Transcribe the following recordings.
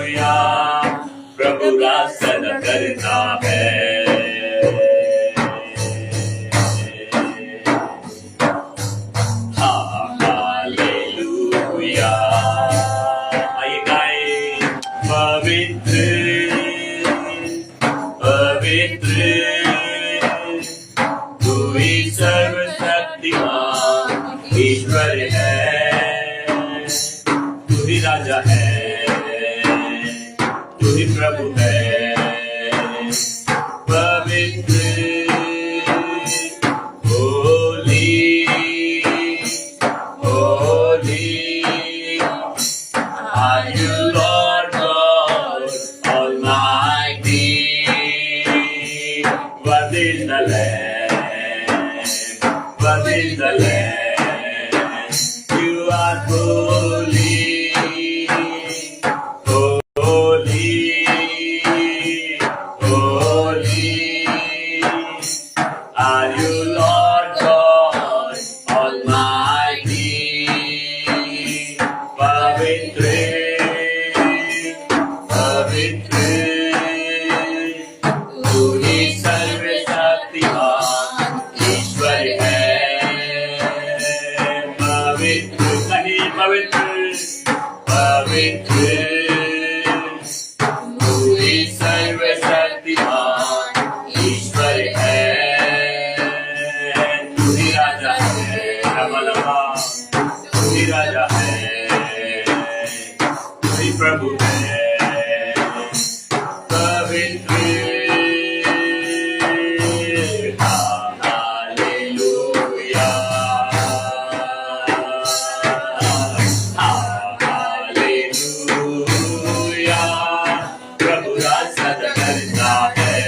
Hallelujah प्रभु रासन करता है। Hallelujah आइए गाएं पवित्र पवित्र तू ही सर्वशक्तिमान ईश्वर है, तू ही राजा है, तू ही प्रभु है। पवित्र Holi Holi are you Lord God Almighty? Worthy is the Lamb, worthy is the Lamb. You are holy, holy, holy. Are you Lord God Almighty? पवित्र पवित्र तू ही सर्वशक्तिमान ईश्वर है। पवित्र नहीं पवित्र पवित्र तू ही सर्वशक्तिमान ईश्वर है। तू ही राजा है लंबा लंबा, तू ही राजा है, तू ही प्रभु है। पवित्र हालेलुया हालेलुया प्रभु रासन करता है।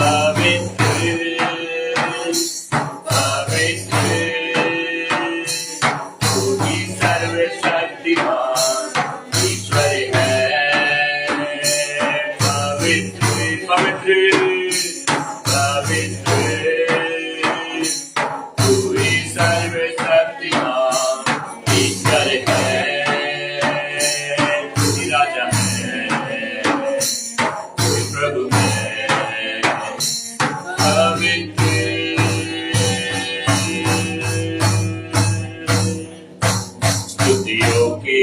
पवित्र पवित्र तू ही सर्वशक्तिमान ईश्वर है। पवित्र पवित्र पवित्र तू ही सर्वशक्तिमान ईश्वर है। तू ही राजा है, तू ही प्रभु है। पवित्र स्तुतियों के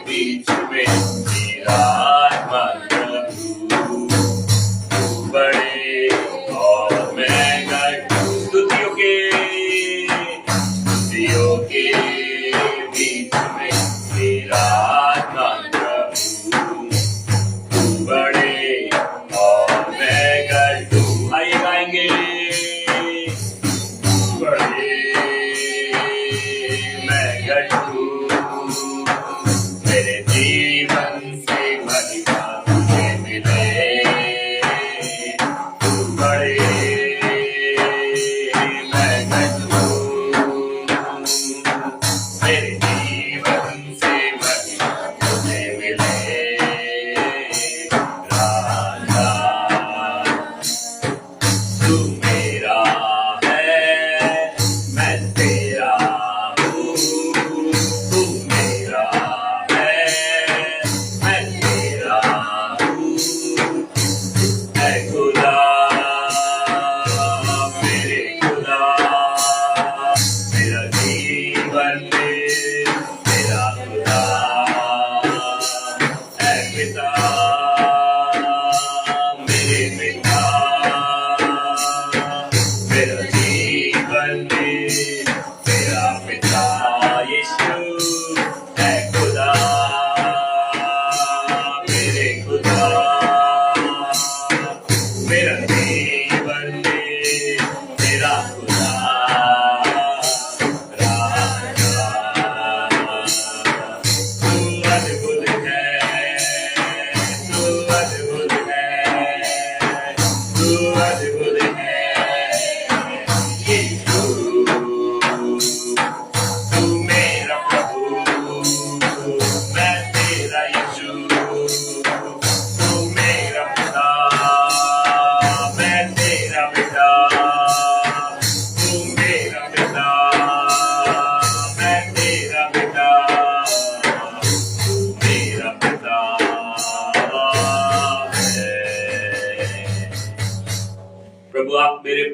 बीच में विराजमान प्रभु, तू बड़े और मैं घटूं। स्तुतियों के बीच में विराजमान प्रभु, तू बड़े और मैं घटूं। आइए गाएंगे बड़े मैं घटूं, मेरे जीवन से महिमा तुझे मिले। तू बड़े मैं घटूं, मेरे जीवन से महिमा तुझे मिले। राजा तू मेरा है, मैं तेरा हूँ। तू मेरा है, मैं तेरा हूँ। ऐ खुदा मेरे खुदा, मेरा जीवन मेरा खुदा। ऐ पिता मेरे पिता, मेरा जीवन मेरा पिता। यीशु है खुदा मेरे खुदा, मेरा जीवन मेरा खुदा। राजा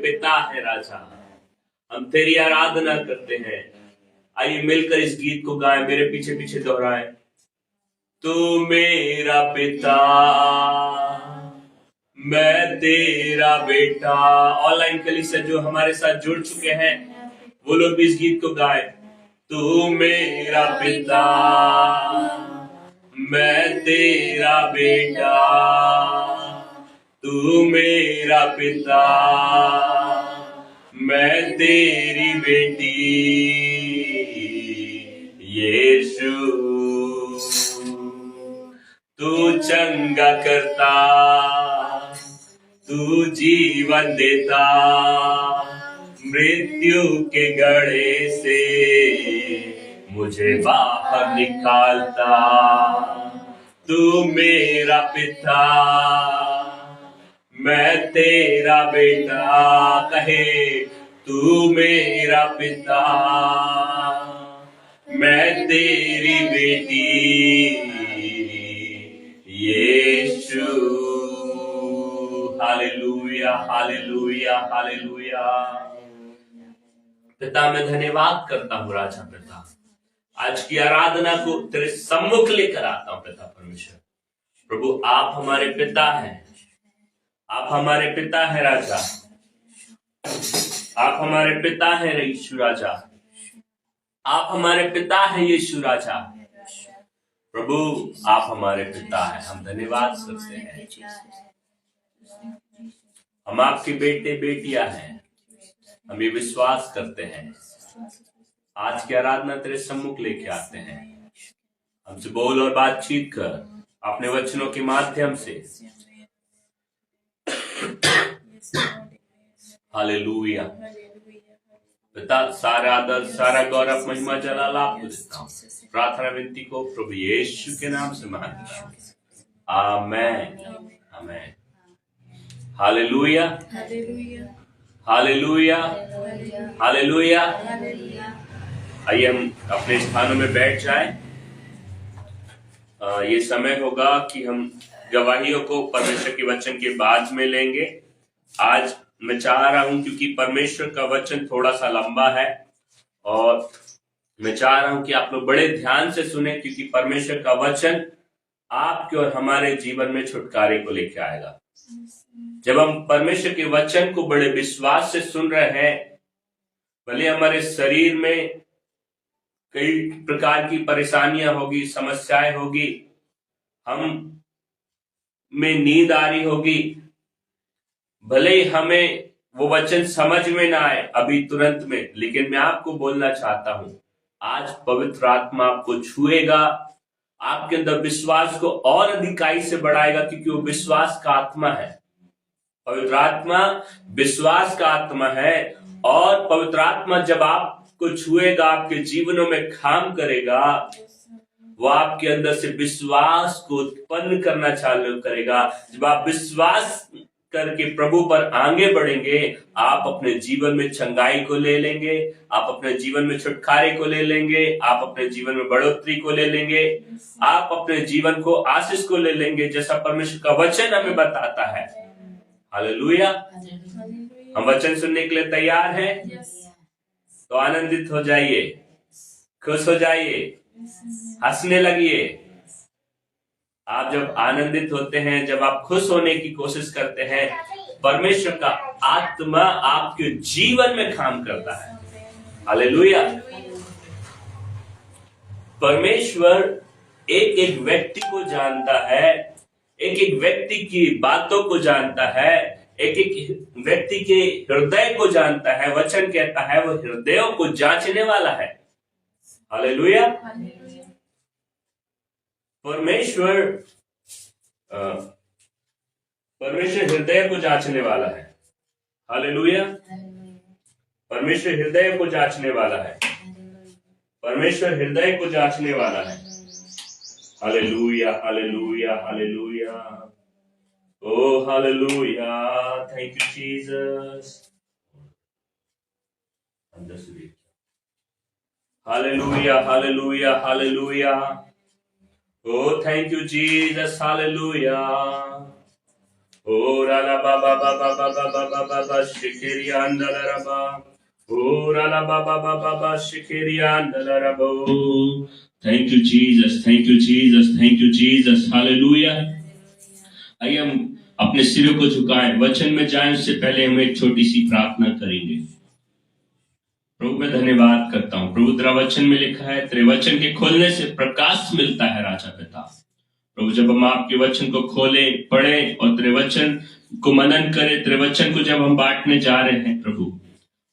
पिता है राजा, हम तेरी आराधना करते हैं। आइए मिलकर इस गीत को गाएं, मेरे पीछे पीछे दोहराएं। तू मेरा पिता, मैं तेरा बेटा। ऑनलाइन कलीसिया जो हमारे साथ जुड़ चुके हैं वो लोग भी इस गीत को गाएं। तू मेरा पिता, मैं तेरा बेटा, तू मेरा पिता, मैं तेरी बेटी। यीशु तू चंगा करता, तू जीवन देता, मृत्यु के गड़े से मुझे बाहर निकालता। तू मेरा पिता, मैं तेरा बेटा। कहे तू मेरा पिता, मैं तेरी बेटी। यीशु हालेलुया हालेलुया हालेलुया। पिता मैं धन्यवाद करता हूँ राजा पिता, आज की आराधना को तेरे सम्मुख लेकर आता हूँ पिता परमेश्वर। प्रभु आप हमारे पिता हैं, आप हमारे पिता हैं राजा, आप हमारे पिता हैं यीशु राजा, आप हमारे पिता हैं यीशु राजा। प्रभु आप हमारे पिता हैं, हम धन्यवाद करते हैं। हम आपके बेटे बेटियां हैं, हम ये विश्वास करते हैं। आज की आराधना तेरे सम्मुख लेके आते हैं, हमसे बोल और बातचीत कर अपने वचनों के माध्यम से। हालेलुया। पिता सारा आदर सारा गौरव महिमा जलाल आपको देता हूँ। प्रार्थना विनती को प्रभु यीशु के नाम से मांगता हूँ, amen amen. Hallelujah hallelujah hallelujah. आइए हम अपने स्थानों में बैठ जाएं। ये समय होगा कि हम गवाहियों को परमेश्वर के वचन के बाद में लेंगे। आज मैं चाह रहा हूं, क्योंकि परमेश्वर का वचन थोड़ा सा लंबा है और मैं चाह रहा हूं कि आप लोग बड़े ध्यान से सुने, क्योंकि परमेश्वर का वचन आपके और हमारे जीवन में छुटकारे को लेकर आएगा। जब हम परमेश्वर के वचन को बड़े विश्वास से सुन रहे हैं, भले हमारे शरीर में कई प्रकार की परेशानियां होगी, समस्याएं होगी, हम में नींद आ रही होगी, भले ही हमें वो वचन समझ में ना आए अभी तुरंत में, लेकिन मैं आपको बोलना चाहता हूं, आज पवित्र आत्मा आपको छुएगा, आपके अंदर विश्वास को और अधिकाई से बढ़ाएगा, क्योंकि वो विश्वास का आत्मा है। पवित्र आत्मा विश्वास का आत्मा है, और पवित्र आत्मा जब आपको छुएगा, आपके जीवनों में काम करेगा, वो आपके अंदर से विश्वास को उत्पन्न करना चालू करेगा। जब आप विश्वास करके प्रभु पर आगे बढ़ेंगे, आप अपने जीवन में चंगाई को ले लेंगे, आप अपने जीवन में छुटकारे को ले लेंगे, आप अपने जीवन में बढ़ोतरी को ले लेंगे, आप अपने जीवन को आशीष को ले लेंगे, जैसा परमेश्वर का वचन हमें बताता है। हालेलुया। हम वचन सुनने के लिए तैयार हैं? तो आनंदित हो जाइए, खुश हो जाइए, हंसने लगिए। आप जब आनंदित होते हैं, जब आप खुश होने की कोशिश करते हैं, परमेश्वर का आत्मा आपके जीवन में काम करता है। हालेलुया। परमेश्वर एक एक व्यक्ति को जानता है, एक एक व्यक्ति की बातों को जानता है, एक एक व्यक्ति के हृदय को जानता है। वचन कहता है वो हृदयों को जांचने वाला है। हालेलुया। परमेश्वर हृदय को जांचने वाला है। हालेलुया। परमेश्वर हृदय को जांचने वाला है। परमेश्वर हृदय को जांचने वाला है। Hallelujah hallelujah hallelujah. Oh hallelujah. Thank you Jesus. Hallelujah hallelujah hallelujah. Oh, thank you, Jesus. Hallelujah. Ora la ba ba ba ba ba ba ba ba ba ba shikiri andala raba. Ora la ba ba ba ba ba shikiri andala rabo. Thank you Jesus, thank you Jesus, thank you Jesus. Hallelujah. आइए हम अपने सिरों को झुकाएं, वचन में जाएं उससे पहले हम एक छोटी सी प्रार्थना करेंगे। प्रभु मैं धन्यवाद करता हूँ प्रभु, तेरा वचन में लिखा है तेरे वचन के खोलने से प्रकाश मिलता है राजा पिता। प्रभु जब हम आपके वचन को खोलें, पढ़ें और तेरे वचन को मनन करें, तेरे वचन को जब हम बांटने जा रहे हैं प्रभु,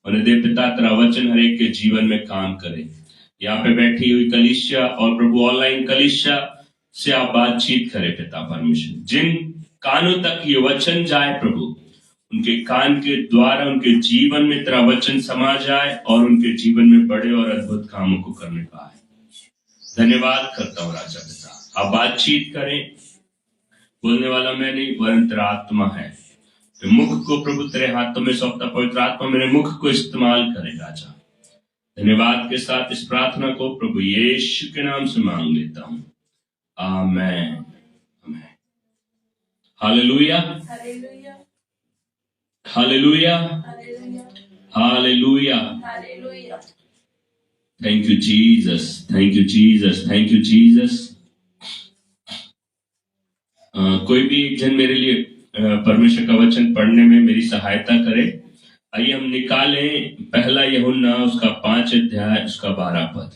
और दे पिता तेरा वचन हर एक के जीवन में काम करे। यहाँ पे बैठी हुई कलीसिया और प्रभु ऑनलाइन कलीसिया से आप बातचीत करें पिता परमेश्वर। जिन कानों तक ये वचन जाए प्रभु, उनके कान के द्वारा उनके जीवन में तेरा वचन समा जाए और उनके जीवन में बड़े और अद्भुत कामों को करने पाए। धन्यवाद करता हूँ राजा पिता, आप बातचीत करें। बोलने वाला मैं नहीं वरन तेरा आत्मा है। तो मुख को प्रभु तेरे हाथों में सौंपता, पवित्र आत्मा मेरे मुख को इस्तेमाल करे राजा। धन्यवाद के साथ इस प्रार्थना को प्रभु यीशु के नाम से मांग लेता हूँ, amen. Hallelujah hallelujah hallelujah hallelujah. Thank you Jesus, thank you Jesus, thank you Jesus. कोई भी एक जन मेरे लिए परमेश्वर का वचन पढ़ने में मेरी सहायता करे। आइए हम निकालें पहला यूहन्ना उसका 5 अध्याय उसका 12 पद।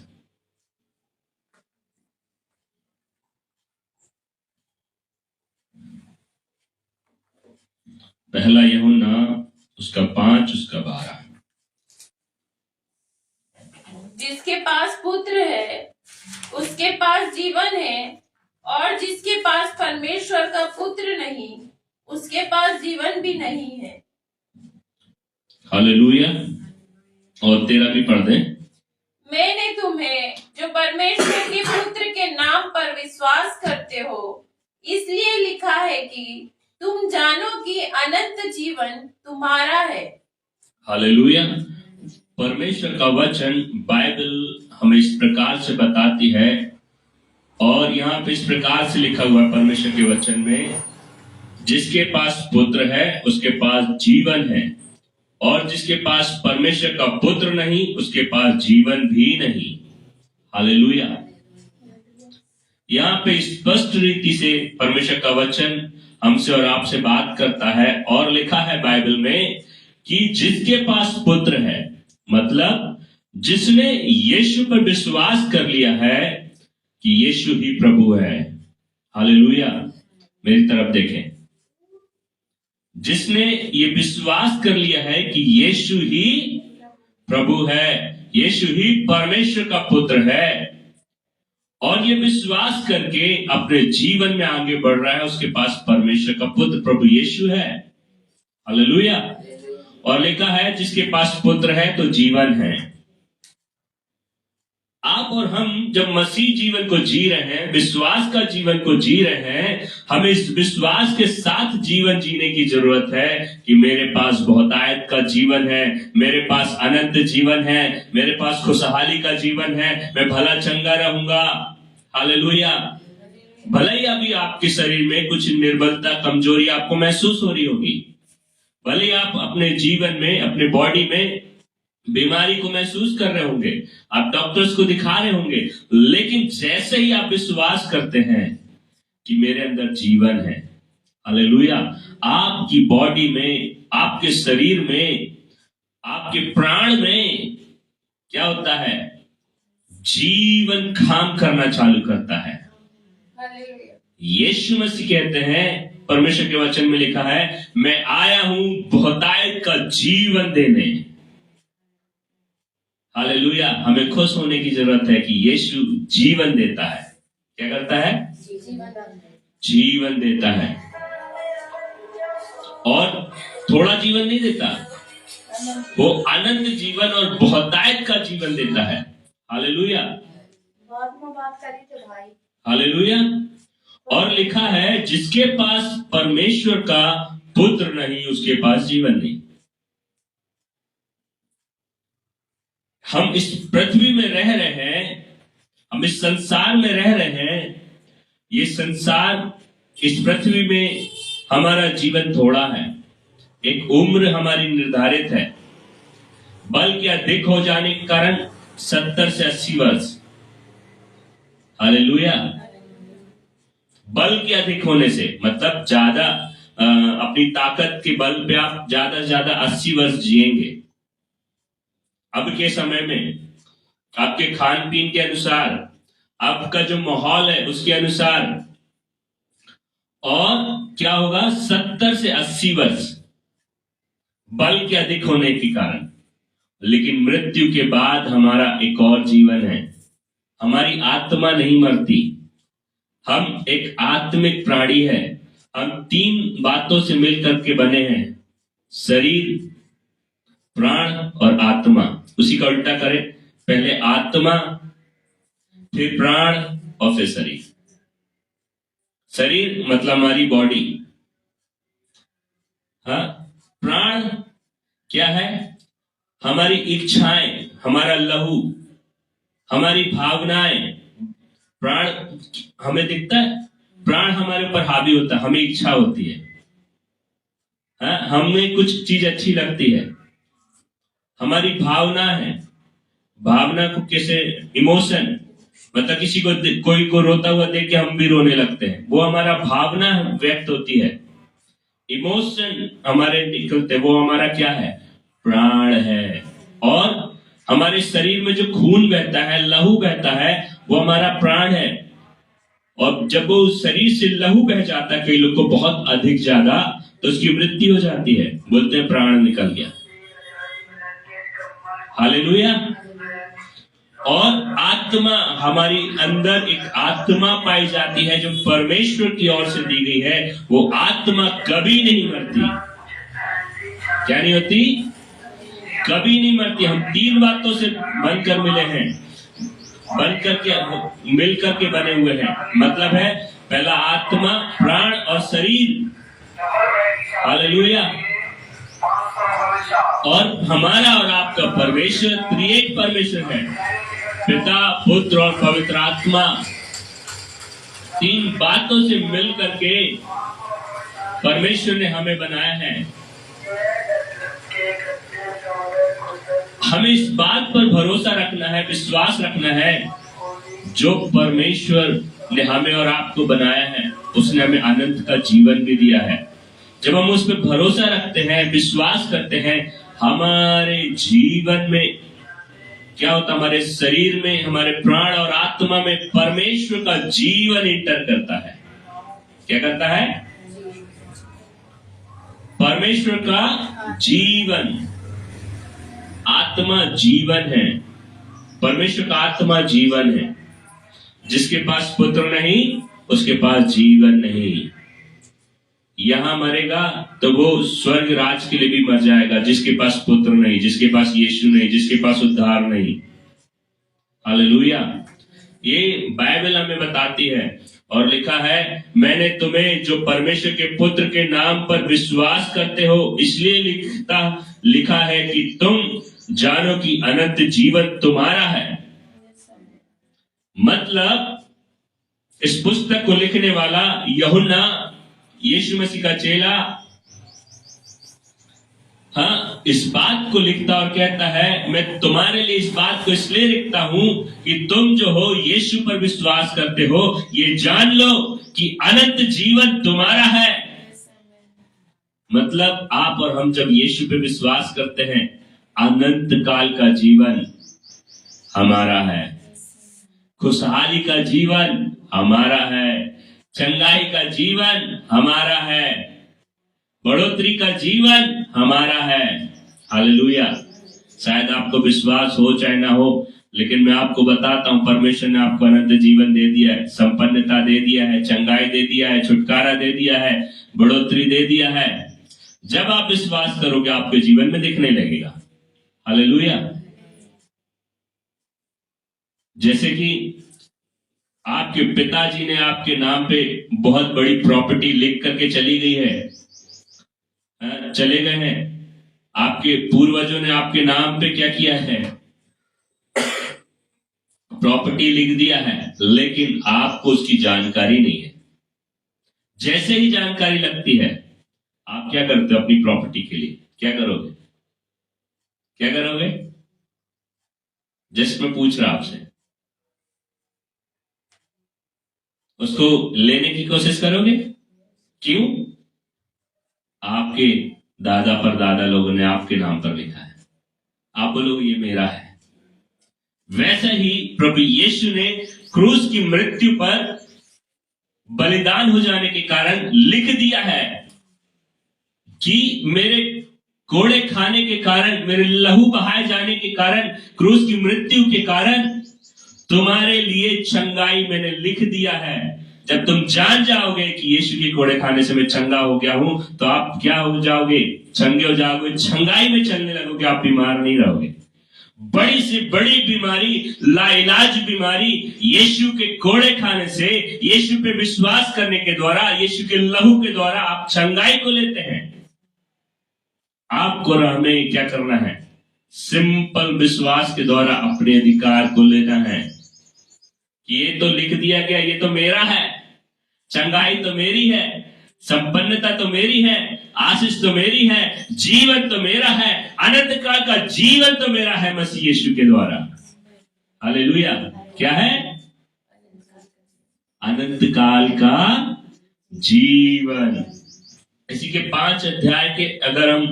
पहला यूहन्ना उसका 5 उसका 12। जिसके पास पुत्र है उसके पास जीवन है, और जिसके पास परमेश्वर का पुत्र नहीं उसके पास जीवन भी नहीं है। हालेलुया। और 13 भी पढ़ दें। मैंने तुम्हें जो परमेश्वर के पुत्र के नाम पर विश्वास करते हो इसलिए लिखा है कि तुम जानो कि अनंत जीवन तुम्हारा है। हालेलुया। परमेश्वर का वचन बाइबल हमें इस प्रकार से बताती है, और यहाँ पे इस प्रकार से लिखा हुआ है परमेश्वर के वचन में, जिसके पास पुत्र है उसके पास जीवन है, और जिसके पास परमेश्वर का पुत्र नहीं उसके पास जीवन भी नहीं। हालेलुया। यहाँ पे स्पष्ट रीति से परमेश्वर का वचन हमसे और आपसे बात करता है, और लिखा है बाइबल में कि जिसके पास पुत्र है, मतलब जिसने यीशु पर विश्वास कर लिया है कि यीशु ही प्रभु है। हालेलुया। मेरी तरफ देखें, जिसने ये विश्वास कर लिया है कि यीशु ही प्रभु है, यीशु ही परमेश्वर का पुत्र है, और ये विश्वास करके अपने जीवन में आगे बढ़ रहा है, उसके पास परमेश्वर का पुत्र प्रभु यीशु है। हालेलुया। और लिखा है जिसके पास पुत्र है तो जीवन है। आप और हम जब मसीह जीवन को जी रहे हैं, विश्वास का जीवन को जी रहे हैं, हमें इस विश्वास के साथ जीवन जीने की जरूरत है कि मेरे पास बहुतायत का जीवन है, मेरे पास अनंत जीवन है, मेरे पास खुशहाली का जीवन है, मैं भला चंगा रहूंगा। हालेलुया। भले ही अभी आपके शरीर में कुछ निर्बलता, कमजोरी आपको महसूस हो रही होगी, भले ही आप अपने जीवन में, अपने बॉडी में बीमारी को महसूस कर रहे होंगे, आप डॉक्टर्स को दिखा रहे होंगे, लेकिन जैसे ही आप विश्वास करते हैं कि मेरे अंदर जीवन है, हालेलुया, आपकी बॉडी में, आपके शरीर में, आपके प्राण में क्या होता है? जीवन काम करना चालू करता है। यीशु मसीह कहते हैं, परमेश्वर के वचन में लिखा है, मैं आया हूं बहुतायत का जीवन देने। हालेलुया। हमें खुश होने की जरूरत है कि यीशु जीवन देता है। क्या करता है? जीवन देता है, और थोड़ा जीवन नहीं देता, वो अनंत जीवन और बहुतायत का जीवन देता है। हालेलुया। हालेलुया। और लिखा है जिसके पास परमेश्वर का पुत्र नहीं उसके पास जीवन नहीं। हम इस पृथ्वी में रह रहे हैं, हम इस संसार में रह रहे हैं। ये संसार, इस पृथ्वी में हमारा जीवन थोड़ा है, एक उम्र हमारी निर्धारित है, बल्कि अधिक हो जाने के कारण 70 से 80 वर्ष। हालेलुया। बल के अधिक होने से मतलब ज्यादा अपनी ताकत के बल पे आप ज्यादा से ज्यादा 80 वर्ष जिएंगे। अब के समय में आपके खान पीन के अनुसार, आपका जो माहौल है उसके अनुसार, और क्या होगा 70 से 80 वर्ष बल के अधिक होने के कारण। लेकिन मृत्यु के बाद हमारा एक और जीवन है। हमारी आत्मा नहीं मरती, हम एक आत्मिक प्राणी है। हम 3 बातों से मिलकर के बने हैं, शरीर, प्राण और आत्मा। उसी का उल्टा करें, पहले आत्मा, फिर प्राण और फिर शरीर। शरीर मतलब हमारी बॉडी। हाँ, प्राण क्या है? हमारी इच्छाएं, हमारा लहू, हमारी भावनाएं। प्राण हमें दिखता है, प्राण हमारे ऊपर हावी होता है, हमें इच्छा होती है, हमें कुछ चीज अच्छी लगती है। हमारी भावना है, भावना को कैसे, इमोशन, मतलब किसी को, कोई को रोता हुआ देख के हम भी रोने लगते हैं, वो हमारा भावना व्यक्त होती है। इमोशन हमारे निकलते, वो हमारा क्या है? प्राण है। और हमारे शरीर में जो खून बहता है, लहू बहता है, वो हमारा प्राण है। और जब वो शरीर से लहू बह जाता है, कई लोग को बहुत अधिक ज्यादा, तो उसकी मृत्यु हो जाती है, बोलते हैं प्राण निकल गया। हालेलुया। और आत्मा, हमारी अंदर एक आत्मा पाई जाती है जो परमेश्वर की ओर से दी गई है। वो आत्मा कभी नहीं मरती। क्या नहीं होती? कभी नहीं मरती। हम 3 बातों से बनकर मिले हैं, बनकर के, मिलकर के बने हुए हैं। मतलब है, पहला आत्मा, प्राण और शरीर। हालेलुया। और हमारा और आपका परमेश्वर त्रिएक परमेश्वर है, पिता, पुत्र और पवित्र आत्मा। 3 बातों से मिलकर के परमेश्वर ने हमें बनाया है। हमें इस बात पर भरोसा रखना है, विश्वास रखना है, जो परमेश्वर ने हमें और आपको बनाया है, उसने हमें अनंत का जीवन भी दिया है। जब हम उस पर भरोसा रखते हैं, विश्वास करते हैं, हमारे जीवन में क्या होता? हमारे शरीर में, हमारे प्राण और आत्मा में परमेश्वर का जीवन इंटर करता है। क्या करता है? परमेश्वर का जीवन। आत्मा जीवन है, परमेश्वर का आत्मा जीवन है। जिसके पास पुत्र नहीं, उसके पास जीवन नहीं। यहां मरेगा तो वो स्वर्ग राज के लिए भी मर जाएगा। जिसके पास पुत्र नहीं, जिसके पास यीशु नहीं, जिसके पास उद्धार नहीं। हालेलुया। ये बाइबल हमें बताती है, और लिखा है, मैंने तुम्हें जो परमेश्वर के पुत्र के नाम पर विश्वास करते हो, इसलिए लिखा है कि तुम जानो कि अनंत जीवन तुम्हारा है। मतलब इस पुस्तक को लिखने वाला यूहन्ना, यीशु मसीह का चेला, हाँ, इस बात को लिखता और कहता है, मैं तुम्हारे लिए इस बात को इसलिए लिखता हूं कि तुम जो हो यीशु पर विश्वास करते हो, ये जान लो कि अनंत जीवन तुम्हारा है। मतलब आप और हम जब यीशु पे विश्वास करते हैं, अनंत काल का जीवन हमारा है, खुशहाली का जीवन हमारा है, चंगाई का जीवन हमारा है, बढ़ोतरी का जीवन हमारा है। हालेलुया। शायद आपको विश्वास हो चाहे ना हो, लेकिन मैं आपको बताता हूं, परमेश्वर ने आपको अनंत जीवन दे दिया है, संपन्नता दे दिया है, चंगाई दे दिया है, छुटकारा दे दिया है, बढ़ोतरी दे दिया है। जब आप विश्वास करोगे, आपके जीवन में दिखने लगेगा। हालेलुया। जैसे कि आपके पिताजी ने आपके नाम पे बहुत बड़ी प्रॉपर्टी लिख करके चली गई है, चले गए हैं। आपके पूर्वजों ने आपके नाम पे क्या किया है? प्रॉपर्टी लिख दिया है, लेकिन आपको उसकी जानकारी नहीं है। जैसे ही जानकारी लगती है, आप क्या करते हो अपनी प्रॉपर्टी के लिए? क्या करोगे? क्या करोगे? जस्ट मैं पूछ रहा आपसे, उसको लेने की कोशिश करोगे? क्यों? आपके दादा परदादा लोगों ने आपके नाम पर लिखा है, आप बोलोगे ये मेरा है। वैसा ही प्रभु यीशु ने क्रूस की मृत्यु पर बलिदान हो जाने के कारण लिख दिया है कि मेरे कोड़े खाने के कारण, मेरे लहू बहाए जाने के कारण, क्रूस की मृत्यु के कारण तुम्हारे लिए चंगाई मैंने लिख दिया है। जब तुम जान जाओगे कि यीशु के कोड़े खाने से मैं चंगा हो गया हूं, तो आप क्या हो जाओगे? चंगे हो जाओगे, चंगाई में चलने लगोगे, आप बीमार नहीं रहोगे। बड़ी से बड़ी बीमारी, लाइलाज बीमारी, यीशु के कोड़े खाने से, यीशु पे विश्वास करने के द्वारा, यीशु के लहू के द्वारा आप चंगाई को लेते हैं। आपको हमें क्या करना है? सिंपल विश्वास के द्वारा अपने अधिकार को लेना है कि ये तो लिख दिया गया, ये तो मेरा है, चंगाई तो मेरी है, संपन्नता तो मेरी है, आशीष तो मेरी है, जीवन तो मेरा है, अनंत काल का जीवन तो मेरा है मसीह यीशु के द्वारा। हालेलुया। क्या है? अनंत काल का जीवन। इसी के 5 अध्याय के अगर हम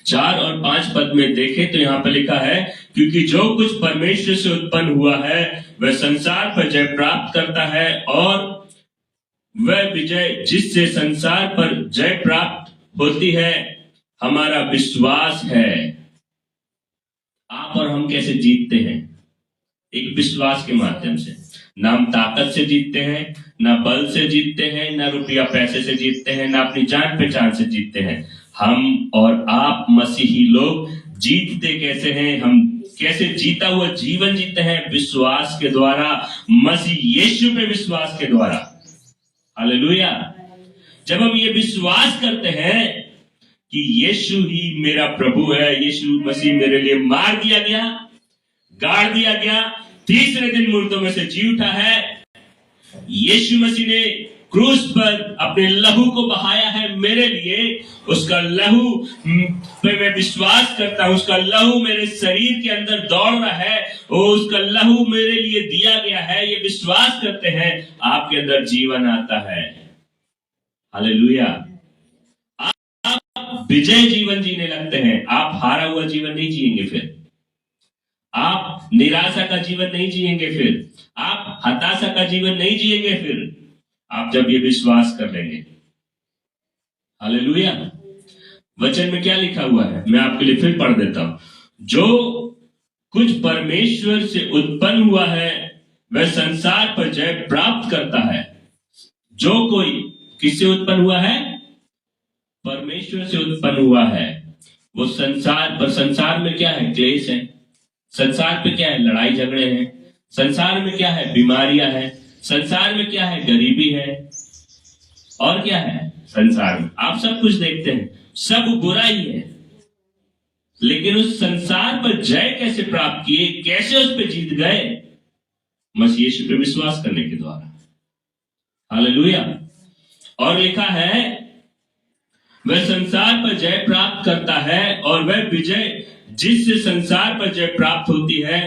4 और 5 पद में देखें तो यहां पर लिखा है, क्योंकि जो कुछ परमेश्वर से उत्पन्न हुआ है वह संसार पर जय प्राप्त करता है, और वह विजय जिससे संसार पर जय प्राप्त होती है हमारा विश्वास है। आप और हम कैसे जीतते हैं? एक विश्वास के माध्यम से। ना हम ताकत से जीतते हैं, ना बल से जीतते हैं, ना रुपया पैसे से जीतते हैं, ना अपनी जान पहचान से जीतते हैं। हम और आप मसीही लोग जीतते कैसे हैं? हम कैसे जीता हुआ जीवन जीते हैं? विश्वास के द्वारा, मसीह यीशु पे विश्वास के द्वारा। हालेलुया। जब हम ये विश्वास करते हैं कि यीशु ही मेरा प्रभु है, यीशु मसीह मेरे लिए मार दिया गया, गाड़ दिया गया, तीसरे दिन मुर्दों में से जी उठा है, यीशु मसीह ने क्रूस पर अपने लहू को बहाया है मेरे लिए, उसका लहू पे मैं विश्वास करता हूं, उसका लहू मेरे शरीर के अंदर दौड़ रहा है, उसका लहू मेरे लिए दिया गया है, ये विश्वास करते हैं, आपके अंदर जीवन आता है। हालेलुया। आप विजय जीवन जीने लगते हैं, आप हारा हुआ जीवन नहीं जिएंगे, फिर आप निराशा का जीवन नहीं जिएंगे, फिर आप हताशा का जीवन नहीं जिएंगे, फिर आप जब ये विश्वास कर लेंगे। हालेलुया। वचन में क्या लिखा हुआ है, मैं आपके लिए फिर पढ़ देता हूं। जो कुछ परमेश्वर से उत्पन्न हुआ है वह संसार पर जय प्राप्त करता है। जो कोई किससे उत्पन्न हुआ है? परमेश्वर से उत्पन्न हुआ है, वो संसार पर, संसार में क्या है? क्लेश है। संसार पे क्या है? लड़ाई झगड़े हैं। संसार में क्या है? बीमारियां हैं। संसार में क्या है? गरीबी है। और क्या है संसार में? आप सब कुछ देखते हैं, सब बुरा ही है। लेकिन उस संसार पर जय कैसे प्राप्त किए, कैसे उस पर जीत गए? मसीह यीशु पे विश्वास करने के द्वारा। हालेलुया। और लिखा है, वह संसार पर जय प्राप्त करता है, और वह विजय जिससे संसार पर जय प्राप्त होती है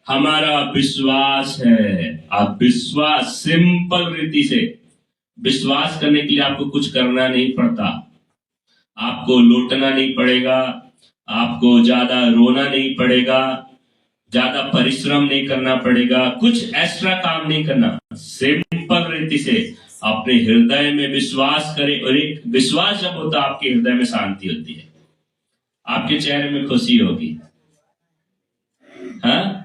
हमारा विश्वास है। आप विश्वास, सिंपल रीति से विश्वास करने के लिए आपको कुछ करना नहीं पड़ता, आपको लौटना नहीं पड़ेगा, आपको ज्यादा रोना नहीं पड़ेगा, ज्यादा परिश्रम नहीं करना पड़ेगा, कुछ एक्स्ट्रा काम नहीं करना। सिंपल रीति से अपने हृदय में विश्वास करें, और एक विश्वास जब होता है आपके हृदय में शांति होती है, आपके चेहरे में खुशी होगी। हाँ,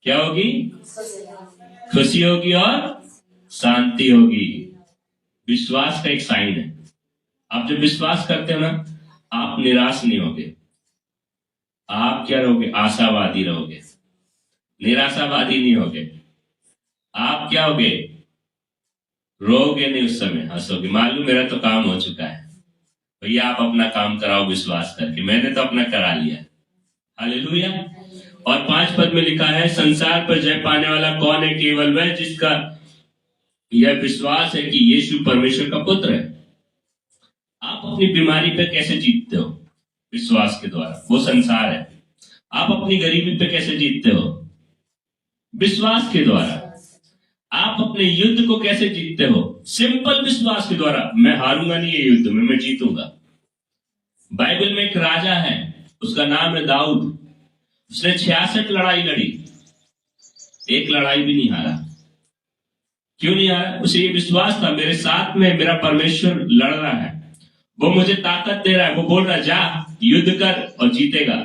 क्या होगी? खुशी होगी और शांति होगी। विश्वास का एक साइन है। आप जब विश्वास करते हो ना, आप निराश नहीं होगे, आप क्या रहोगे? आशावादी रहोगे, निराशावादी नहीं होगे। आप क्या होगे? रोगे नहीं, उस समय हंसोगे। मालूम मेरा तो काम हो चुका है, भैया आप अपना काम कराओ विश्वास करके, मैंने तो अपना करा लिया। हालेलुया। और 5 पद में लिखा है, संसार पर जय पाने वाला कौन है? केवल वह जिसका यह विश्वास है कि यीशु परमेश्वर का पुत्र है। आप अपनी बीमारी पे कैसे जीतते हो? विश्वास के द्वारा। वो संसार है। आप अपनी गरीबी पे कैसे जीतते हो? विश्वास के द्वारा। आप अपने युद्ध को कैसे जीतते हो? सिंपल विश्वास के द्वारा। मैं हारूंगा नहीं ये युद्ध में, मैं जीतूंगा। बाइबल में एक राजा है, उसका नाम है दाऊद। उसने 66 लड़ाई लड़ी, एक लड़ाई भी नहीं हारा। क्यों नहीं हारा? उसे ये विश्वास था, मेरे साथ में मेरा परमेश्वर लड़ रहा है, वो मुझे ताकत दे रहा है। वो बोल रहा है जा युद्ध कर और जीतेगा।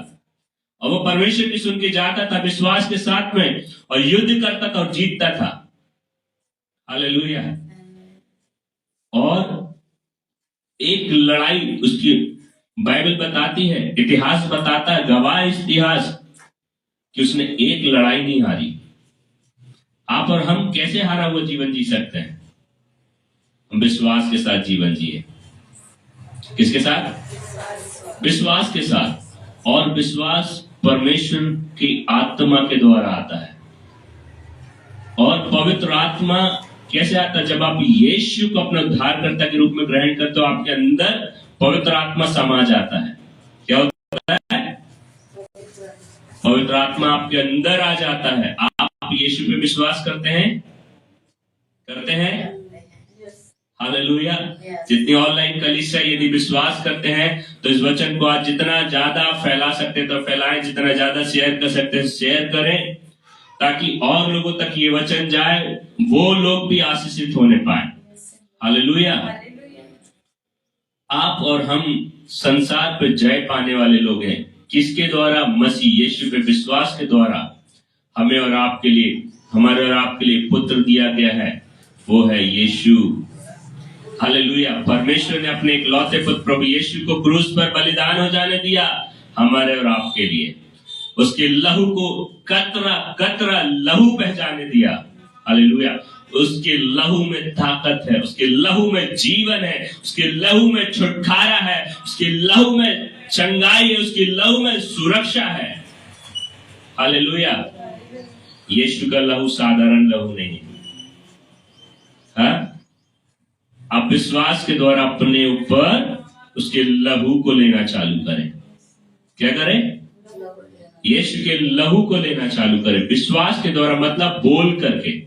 और वो परमेश्वर की सुन के जाता था विश्वास के साथ में, और युद्ध करता था और जीतता था। हालेलुया। और एक लड़ाई उसकी बाइबल बताती है, इतिहास बताता है, गवाह इतिहास, कि उसने एक लड़ाई नहीं हारी। आप और हम कैसे हारा हुआ जीवन जी सकते हैं? हम विश्वास के साथ जीवन जिए। किसके साथ? विश्वास के साथ। और विश्वास परमेश्वर की आत्मा के द्वारा आता है। और पवित्र आत्मा कैसे आता है? जब आप यीशु को अपना उद्धारकर्ता के रूप में ग्रहण करते हो, आपके अंदर पवित्र आत्मा समा जाता है। क्या होता है? पवित्र आत्मा आपके अंदर आ जाता है। आप यीशु पे विश्वास करते हैं? करते हैं? हालेलुया। जितनी ऑनलाइन कलीसिया यदि विश्वास करते हैं तो इस वचन को आज जितना ज्यादा फैला सकते तो फैलाएं, जितना ज्यादा शेयर कर सकते हैं शेयर करें, ताकि और लोगों तक ये वचन जाए, वो लोग भी आशीषित होने पाए। हालेलुया। आप और हम संसार पे जय पाने वाले लोग हैं। किसके द्वारा? मसीह यीशु पे विश्वास के द्वारा। हमें और आपके लिए, हमारे और आपके लिए पुत्र दिया गया है, वो है यीशु। हालेलुया। परमेश्वर ने अपने इकलौते पुत्र प्रभु यीशु को क्रूस पर बलिदान हो जाने दिया हमारे और आपके लिए। उसके लहू को कतरा कतरा लहू पहचाने दिया। हालेलुया। उसके लहू में ताकत है, उसके लहू में जीवन है, उसके लहू में छुटकारा है, उसके लहू में चंगाई है, उसके लहू में सुरक्षा है। हालेलुया। यीशु का लहू साधारण लहू नहीं है। हाँ? आप विश्वास के द्वारा अपने ऊपर उसके लहू को लेना चालू करें। क्या करें? यीशु के लहू को लेना चालू करें विश्वास के द्वारा, मतलब बोल करके।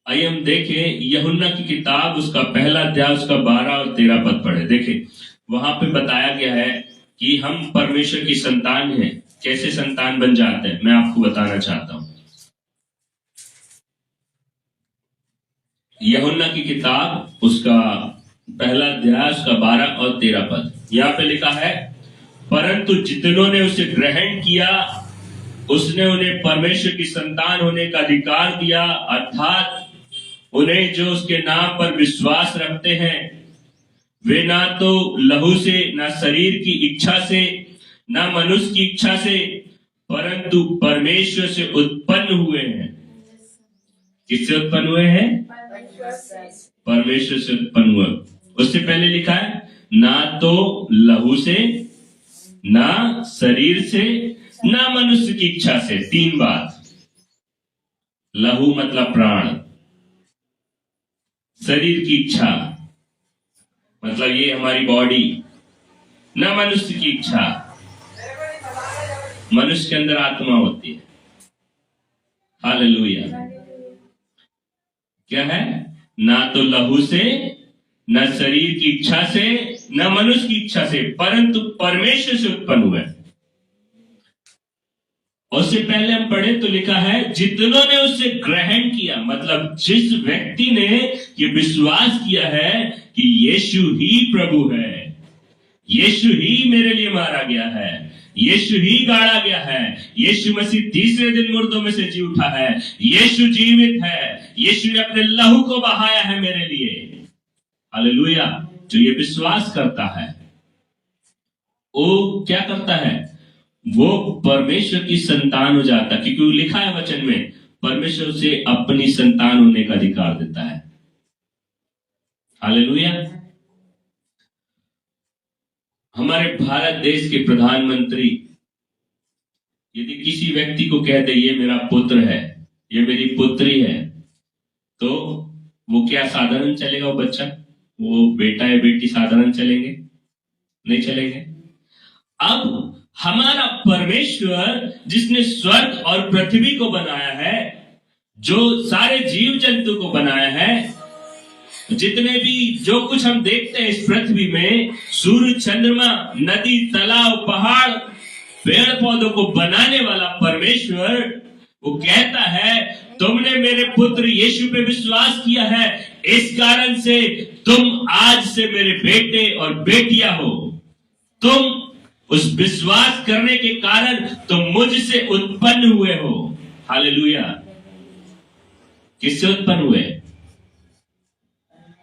आइए हम देखें यूहन्ना की किताब, उसका पहला अध्याय, उसका 12 और 13 पद पढ़े। देखें वहां पे बताया गया है कि हम परमेश्वर की संतान हैं। कैसे संतान बन जाते हैं मैं आपको बताना चाहता हूं। यूहन्ना की किताब, उसका पहला अध्याय, उसका 12 और 13 पद। यहां पे लिखा है, परंतु जितनों ने उसे ग्रहण किया उसने उन्हें परमेश्वर की संतान होने का अधिकार दिया, अर्थात उन्हें जो उसके नाम पर विश्वास रखते हैं, वे ना तो लहू से, ना शरीर की इच्छा से, ना मनुष्य की इच्छा से, परंतु परमेश्वर से उत्पन्न हुए हैं। किससे उत्पन्न हुए हैं? परमेश्वर से उत्पन्न हुए। उससे पहले लिखा है, ना तो लहू से, ना शरीर से, ना मनुष्य की इच्छा से। 3 बात। लहू मतलब प्राण, शरीर की इच्छा मतलब ये हमारी बॉडी, ना मनुष्य की इच्छा। मनुष्य के अंदर आत्मा होती है। हालेलुया। क्या है? ना तो लहू से, न शरीर की इच्छा से, न मनुष्य की इच्छा से, परंतु परमेश्वर से उत्पन्न हुए। उससे पहले हम पढ़े तो लिखा है, जितनों ने उससे ग्रहण किया, मतलब जिस व्यक्ति ने ये विश्वास किया है कि यीशु ही प्रभु है, यीशु ही मेरे लिए मारा गया है, यीशु ही गाड़ा गया है, यीशु मसीह तीसरे दिन मुर्दों में से जी उठा है, यीशु जीवित है, यीशु ने अपने लहू को बहाया है मेरे लिए। हालेलुया। जो ये विश्वास करता है वो क्या करता है? वो परमेश्वर की संतान हो जाता है, क्योंकि लिखा है वचन में, परमेश्वर से अपनी संतान होने का अधिकार देता है। हालेलुया। हमारे भारत देश के प्रधानमंत्री यदि किसी व्यक्ति को कहते ये मेरा पुत्र है, ये मेरी पुत्री है, तो वो क्या साधारण चलेगा? वो बच्चा, वो बेटा या बेटी साधारण चलेंगे? नहीं चलेंगे। अब हमारा परमेश्वर जिसने स्वर्ग और पृथ्वी को बनाया है, जो सारे जीव जंतु को बनाया है, जितने भी जो कुछ हम देखते हैं इस पृथ्वी में, सूर्य, चंद्रमा, नदी, तालाब, पहाड़, पेड़ पौधों को बनाने वाला परमेश्वर, वो कहता है तुमने मेरे पुत्र यीशु पे विश्वास किया है, इस कारण से तुम आज से मेरे बेटे और बेटियां हो। तुम उस विश्वास करने के कारण तुम मुझसे उत्पन्न हुए हो। हालेलुया। किससे उत्पन्न हुए?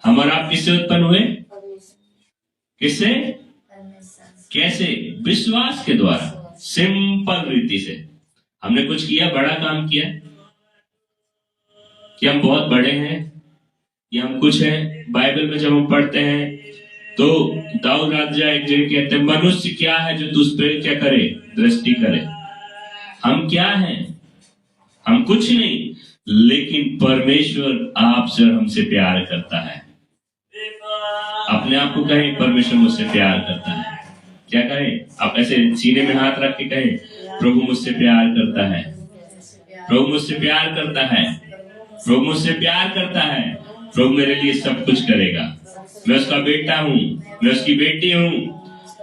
हम और आप किससे उत्पन्न हुए? किससे? कैसे? विश्वास के द्वारा, सिंपल रीति से। हमने कुछ किया, बड़ा काम किया कि हम बहुत बड़े हैं या हम कुछ हैं? बाइबल में जब हम पढ़ते हैं तो दाऊद राजा एक जगह कहते हैं, मनुष्य क्या है जो तुझ पर क्या करे, दृष्टि करे। हम क्या हैं? हम कुछ नहीं, लेकिन परमेश्वर आपसे और हमसे प्यार करता है। अपने आप को कहें, परमेश्वर मुझसे प्यार करता है। क्या कहें? आप ऐसे सीने में हाथ रख के कहें, प्रभु मुझसे प्यार करता है, प्रभु मुझसे प्यार करता है, प्रभु मुझसे प्यार करता है, प्रभु मेरे लिए सब कुछ करेगा। मैं उसका बेटा हूँ, मैं उसकी बेटी हूँ।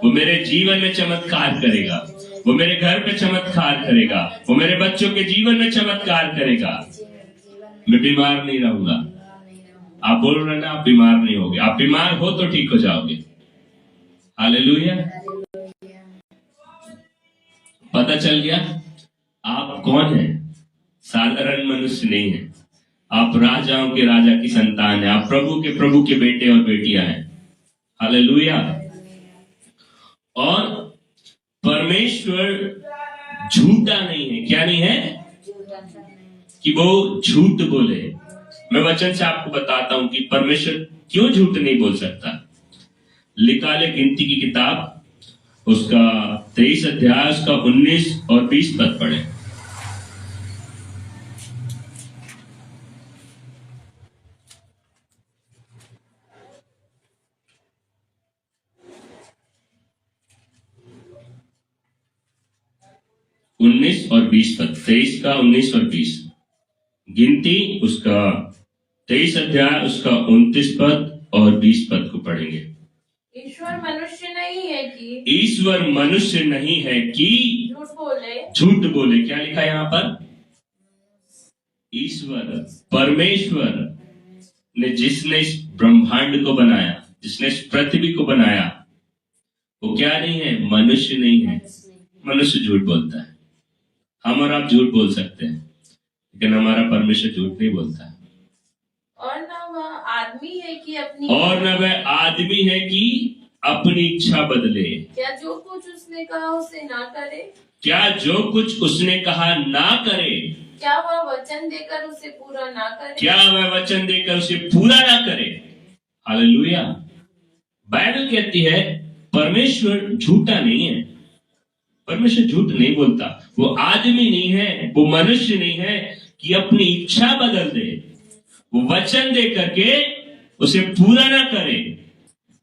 वो मेरे जीवन में चमत्कार करेगा, वो मेरे घर पे चमत्कार करेगा, वो मेरे बच्चों के जीवन में चमत्कार करेगा। मैं बीमार नहीं रहूंगा। आप बोल रहे ना, आप बीमार नहीं होगे। आप बीमार हो तो ठीक हो जाओगे। हालेलुया। पता चल गया आप कौन है? साधारण मनुष्य नहीं है। आप राजाओं के राजा की संतान है। आप प्रभु के बेटे और बेटियां हैं। हालेलुया। और परमेश्वर झूठा नहीं है। क्या नहीं है? कि वो झूठ बोले। मैं वचन से आपको बताता हूं कि परमेश्वर क्यों झूठ नहीं बोल सकता। लिखा है गिनती की किताब, उसका 23 अध्याय, उसका 19 और 20 पद पढ़े। उन्नीस और 20 पद, 23 का 19 और 20। गिनती उसका 23 अध्याय, उसका 29 पद और 20 पद को पढ़ेंगे। ईश्वर मनुष्य नहीं है कि ईश्वर मनुष्य नहीं है कि झूठ बोले। क्या लिखा है यहाँ पर? ईश्वर, परमेश्वर ने, जिसने इस ब्रह्मांड को बनाया, जिसने इस पृथ्वी को बनाया, वो क्या नहीं है? मनुष्य नहीं है। मनुष्य झूठ बोलता है। हम और आप झूठ बोल सकते हैं, लेकिन हमारा परमेश्वर झूठ नहीं बोलता। और न वह आदमी है कि अपनी, और न वह आदमी है कि अपनी इच्छा बदले। क्या जो कुछ उसने कहा उसे ना करे? क्या जो कुछ उसने कहा ना करे? क्या वह वचन देकर उसे पूरा ना करे? क्या वह वचन देकर उसे पूरा ना करे? हालेलुया। बाइबल कहती है परमेश्वर झूठा नहीं है। परमेश्वर झूठ नहीं बोलता। वो आदमी नहीं है, वो मनुष्य नहीं है कि अपनी इच्छा बदल दे। वो वचन दे करके उसे पूरा ना करे।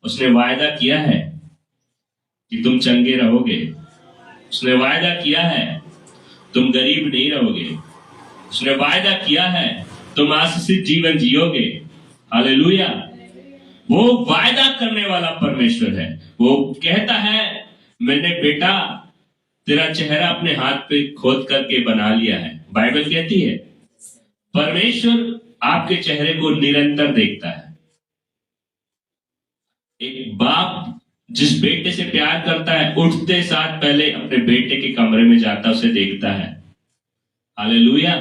उसने वायदा किया है कि तुम चंगे रहोगे। उसने वायदा किया है तुम गरीब नहीं रहोगे। उसने वायदा किया है तुम आशीषित जीवन जियोगे। हालेलुया। वो वायदा करने वाला परमेश्वर है। वो कहता है मैंने बेटा तेरा चेहरा अपने हाथ पे खोद करके बना लिया है। बाइबल कहती है परमेश्वर आपके चेहरे को निरंतर देखता है। एक बाप जिस बेटे से प्यार करता है, उठते साथ पहले अपने बेटे के कमरे में जाता, उसे देखता है। हालेलुया।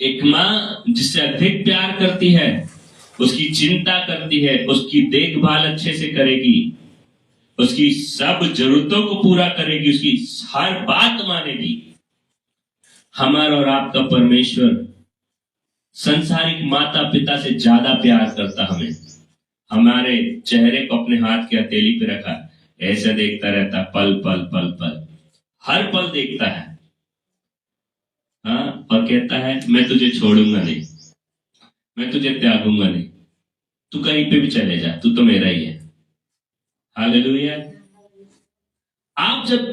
एक माँ जिससे अधिक प्यार करती है, उसकी चिंता करती है, उसकी देखभाल अच्छे से करेगी, उसकी सब जरूरतों को पूरा करेगी, उसकी हर बात मानेगी। हमारा और आपका परमेश्वर संसारिक माता पिता से ज्यादा प्यार करता हमें। हमारे चेहरे को अपने हाथ की हथेली पे रखा, ऐसे देखता रहता, पल पल पल पल, हर पल देखता है। हाँ, और कहता है मैं तुझे छोड़ूंगा नहीं। मैं तुझे त्यागूंगा नहीं, तू कहीं पे भी चले जा, तू तो मेरा ही है। हालेलुया। आप जब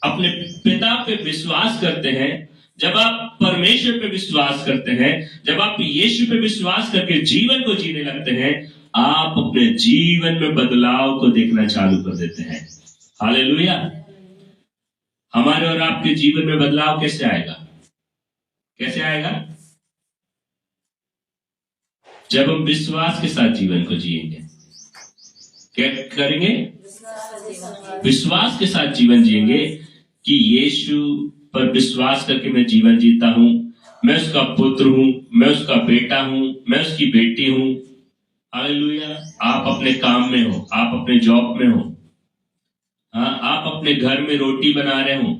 अपने पिता पे विश्वास करते हैं, जब आप परमेश्वर पे विश्वास करते हैं, जब आप यीशु पे विश्वास करके जीवन को जीने लगते हैं, आप अपने जीवन में बदलाव को देखना चालू कर देते हैं। हालेलुया। हमारे और आपके जीवन में बदलाव कैसे आएगा? कैसे आएगा? जब हम विश्वास के साथ जीवन को जिएंगे। क्या करेंगे? विश्वास के साथ जीवन जिएंगे कि यीशु पर विश्वास करके मैं जीवन जीता हूं, मैं उसका पुत्र हूं, मैं उसका बेटा हूं, मैं उसकी बेटी हूं। हालेलुया। आप अपने काम में हो, आप अपने जॉब में हो, हाँ, आप अपने घर में रोटी बना रहे हो,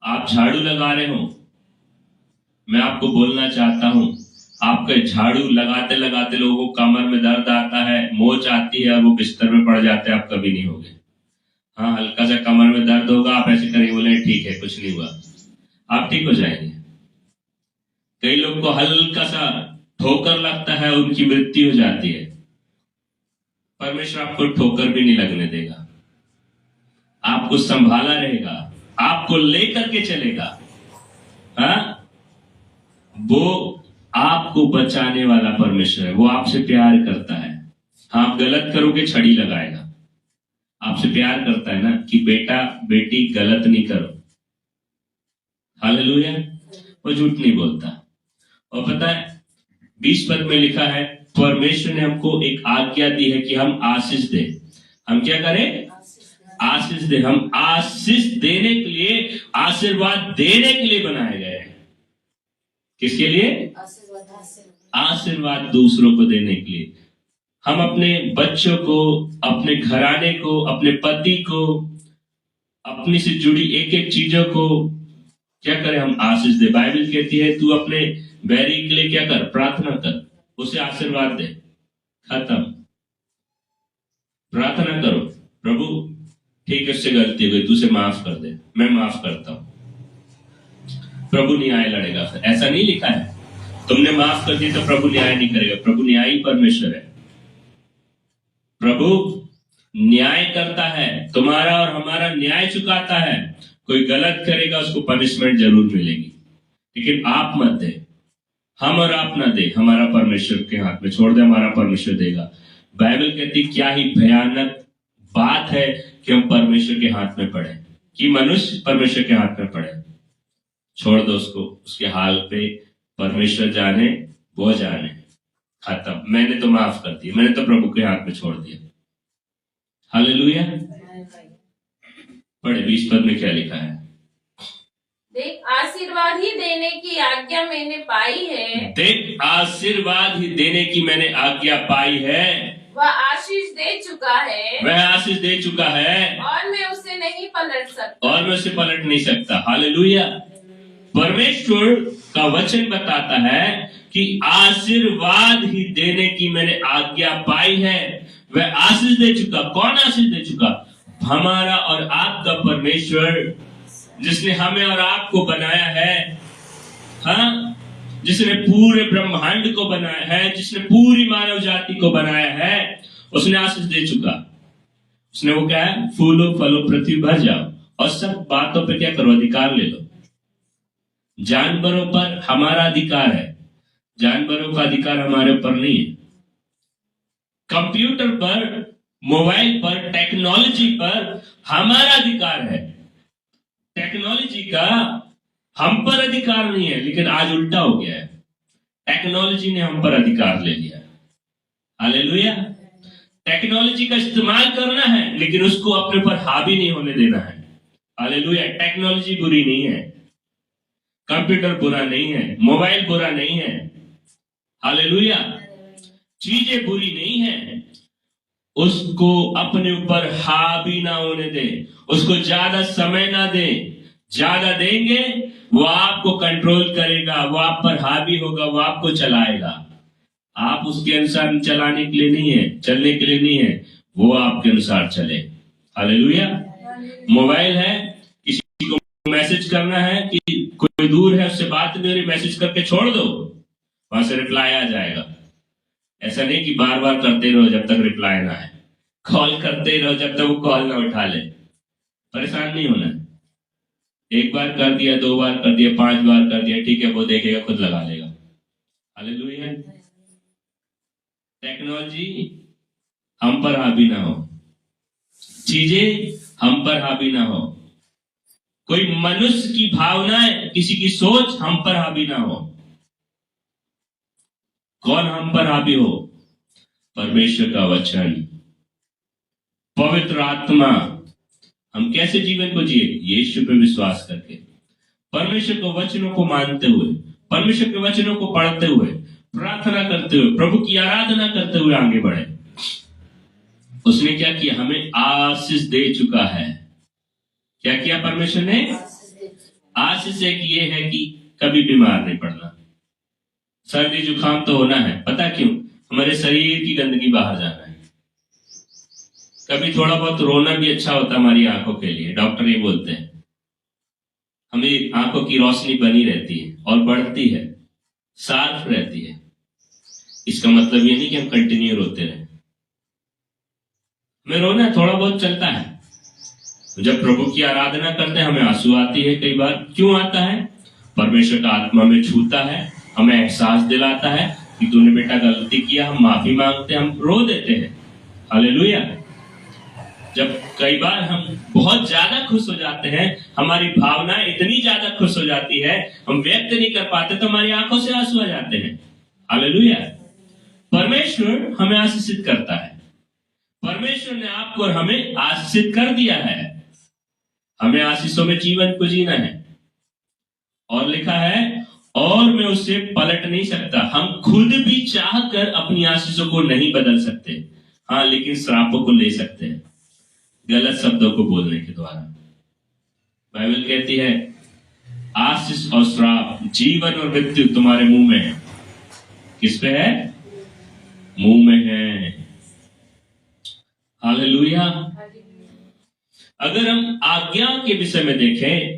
आप झाड़ू लगा रहे हो। मैं आपको बोलना चाहता हूं, आपके झाड़ू लगाते लगाते लोगों को कमर में दर्द आता है, मोच आती है और वो बिस्तर में पड़ जाते हैं, आप कभी नहीं होगे। हाँ, हल्का सा कमर में दर्द होगा, आप ऐसे करेंगे, बोले ठीक है कुछ नहीं हुआ, आप ठीक हो जाएंगे। कई लोग को हल्का सा ठोकर लगता है, उनकी मृत्यु हो जाती है। परमेश्वर आपको ठोकर भी नहीं लगने देगा, आपको संभाला रहेगा, आपको लेकर के चलेगा। हाँ, वो आपको बचाने वाला परमेश्वर है, वो आपसे प्यार करता है। हाँ, आप गलत करोगे छड़ी लगाएगा, आपसे प्यार करता है ना कि बेटा बेटी गलत नहीं करो। हालेलुया। वो झूठ नहीं बोलता। और पता है 20 पद में लिखा है, परमेश्वर ने हमको एक आज्ञा दी है कि हम आशीष दें। हम क्या करें? आशीष दे। हम आशीष देने के लिए, आशीर्वाद देने के लिए बनाए गए हैं। किसके लिए? आशीर्वाद दूसरों को देने के लिए। हम अपने बच्चों को, अपने घराने को, अपने पति को, अपनी से जुड़ी एक एक चीजों को क्या करें? हम आशीष दे। बाइबल कहती है तू अपने बैरी के लिए क्या कर? प्रार्थना कर, उसे आशीर्वाद दे। खत्म। प्रार्थना करो, प्रभु ठीक है उससे गलती हो गई, तू उसे माफ कर दे, मैं माफ करता हूं। प्रभु न्याय लड़ेगा। फिर ऐसा नहीं लिखा है तुमने माफ कर दी तो प्रभु न्याय नहीं करेगा। प्रभु न्यायी परमेश्वर है। प्रभु न्याय करता है, तुम्हारा और हमारा न्याय चुकाता है। कोई गलत करेगा उसको पनिशमेंट जरूर मिलेगी, लेकिन आप मत दे, हम और आप ना दे, हमारा परमेश्वर के हाथ में छोड़ दे, हमारा परमेश्वर देगा। बाइबल कहती क्या ही भयानक बात है कि हम परमेश्वर के हाथ में पड़े, कि मनुष्य परमेश्वर के हाथ में पड़े। छोड़ दो उसको, उसके हाल पे, परमेश्वर जाने, वो जाने। खत्म। मैंने तो माफ कर दिया, मैंने तो प्रभु के हाथ में छोड़ दिया। हालेलुया। पढ़े 20 पद में क्या लिखा है? देख आशीर्वाद ही देने की आज्ञा मैंने पाई है। देख आशीर्वाद ही देने की मैंने आज्ञा पाई है। वह आशीष दे चुका है, वह आशीष दे चुका है, और मैं उसे नहीं पलट सकता, और मैं उसे पलट नहीं सकता। हालेलुया। परमेश्वर का वचन बताता है कि आशीर्वाद ही देने की मैंने आज्ञा पाई है। वह आशीष दे चुका। कौन आशीष दे चुका? हमारा और आपका परमेश्वर, जिसने हमें और आपको बनाया है। हाँ, जिसने पूरे ब्रह्मांड को बनाया है, जिसने पूरी मानव जाति को बनाया है, उसने आशीष दे चुका। उसने वो क्या है? फूलो फलो पृथ्वी भर जाओ और सब बातों पे क्या करो? अधिकार ले लो। जानवरों पर हमारा अधिकार है, जानवरों का अधिकार हमारे ऊपर नहीं है। कंप्यूटर पर, मोबाइल पर, टेक्नोलॉजी पर हमारा अधिकार है। टेक्नोलॉजी का हम पर अधिकार नहीं है, लेकिन आज उल्टा हो गया है। टेक्नोलॉजी ने हम पर अधिकार ले लिया। हालेलुया। टेक्नोलॉजी का इस्तेमाल करना है, लेकिन उसको अपने पर हावी नहीं होने देना है। हालेलुया। टेक्नोलॉजी बुरी नहीं है, कंप्यूटर बुरा नहीं है, मोबाइल बुरा नहीं है। हालेलुया। चीजें बुरी नहीं है, उसको अपने ऊपर हावी ना होने दे, उसको ज्यादा समय ना दे। ज्यादा देंगे वो आपको कंट्रोल करेगा, वो आप पर हावी होगा, वो आपको चलाएगा। आप उसके अनुसार चलाने के लिए नहीं है, चलने के लिए नहीं है, वो आपके अनुसार चले। हालेलुया। मोबाइल है, किसी को मैसेज करना है कि कोई दूर है उससे बात नहीं हो रही, मैसेज करके छोड़ दो। वहां से रिप्लाई आ जाएगा। ऐसा नहीं कि बार बार करते रहो जब तक रिप्लाई ना आए, कॉल करते रहो जब तक वो कॉल ना उठा ले। परेशान नहीं होना। एक बार कर दिया, 2 बार कर दिया, 5 बार कर दिया, ठीक है, वो देखेगा, खुद लगा लेगा। हालेलुया। टेक्नोलॉजी हम पर हावी ना हो, चीजें हम पर हावी ना हो, कोई मनुष्य की भावनाएं, किसी की सोच हम पर हावी ना हो। कौन हम पर हावी हो? परमेश्वर का वचन, पवित्र आत्मा। हम कैसे जीवन को जिए? यीशु पे विश्वास करके, परमेश्वर के वचनों को मानते हुए, परमेश्वर के वचनों को पढ़ते हुए, प्रार्थना करते हुए, प्रभु की आराधना करते हुए आगे बढ़े। उसने क्या किया? हमें आशीष दे चुका है। क्या किया परमेश्वर ने? आशीष एक ये है कि कभी बीमार नहीं पड़ना। सर्दी जुकाम तो होना है, पता क्यों? हमारे शरीर की गंदगी बाहर जाना है। कभी थोड़ा बहुत रोना भी अच्छा होता है हमारी आंखों के लिए, डॉक्टर ये बोलते हैं। हमें आंखों की रोशनी बनी रहती है और बढ़ती है, साफ रहती है। इसका मतलब ये नहीं कि हम कंटिन्यू रोते रहे। हमें रोना थोड़ा बहुत चलता है। तो जब प्रभु की आराधना करते हैं हमें आंसू आती है। कई बार क्यों आता है? परमेश्वर का आत्मा में छूता है, हमें एहसास दिलाता है कि तूने बेटा गलती किया, हम माफी मांगते हैं, हम रो देते हैं। हालेलुया। जब कई बार हम बहुत ज्यादा खुश हो जाते हैं, हमारी भावनाएं इतनी ज्यादा खुश हो जाती है, हम व्यक्त नहीं कर पाते, तो हमारी आंखों से आंसू आ जाते हैं। हालेलुया। परमेश्वर हमें आशीषित करता है। परमेश्वर ने आपको और हमें आशीषित कर दिया है। हमें आशीषों में जीवन को जीना है। और लिखा है, और मैं उससे पलट नहीं सकता। हम खुद भी चाहकर अपनी आशीषों को नहीं बदल सकते, हाँ, लेकिन श्रापों को ले सकते हैं गलत शब्दों को बोलने के द्वारा। बाइबल कहती है, आशीष और श्राप, जीवन और मृत्यु तुम्हारे मुंह में है। किस पे है? मुंह में है। हालेलुया। अगर हम आज्ञा के विषय में देखें,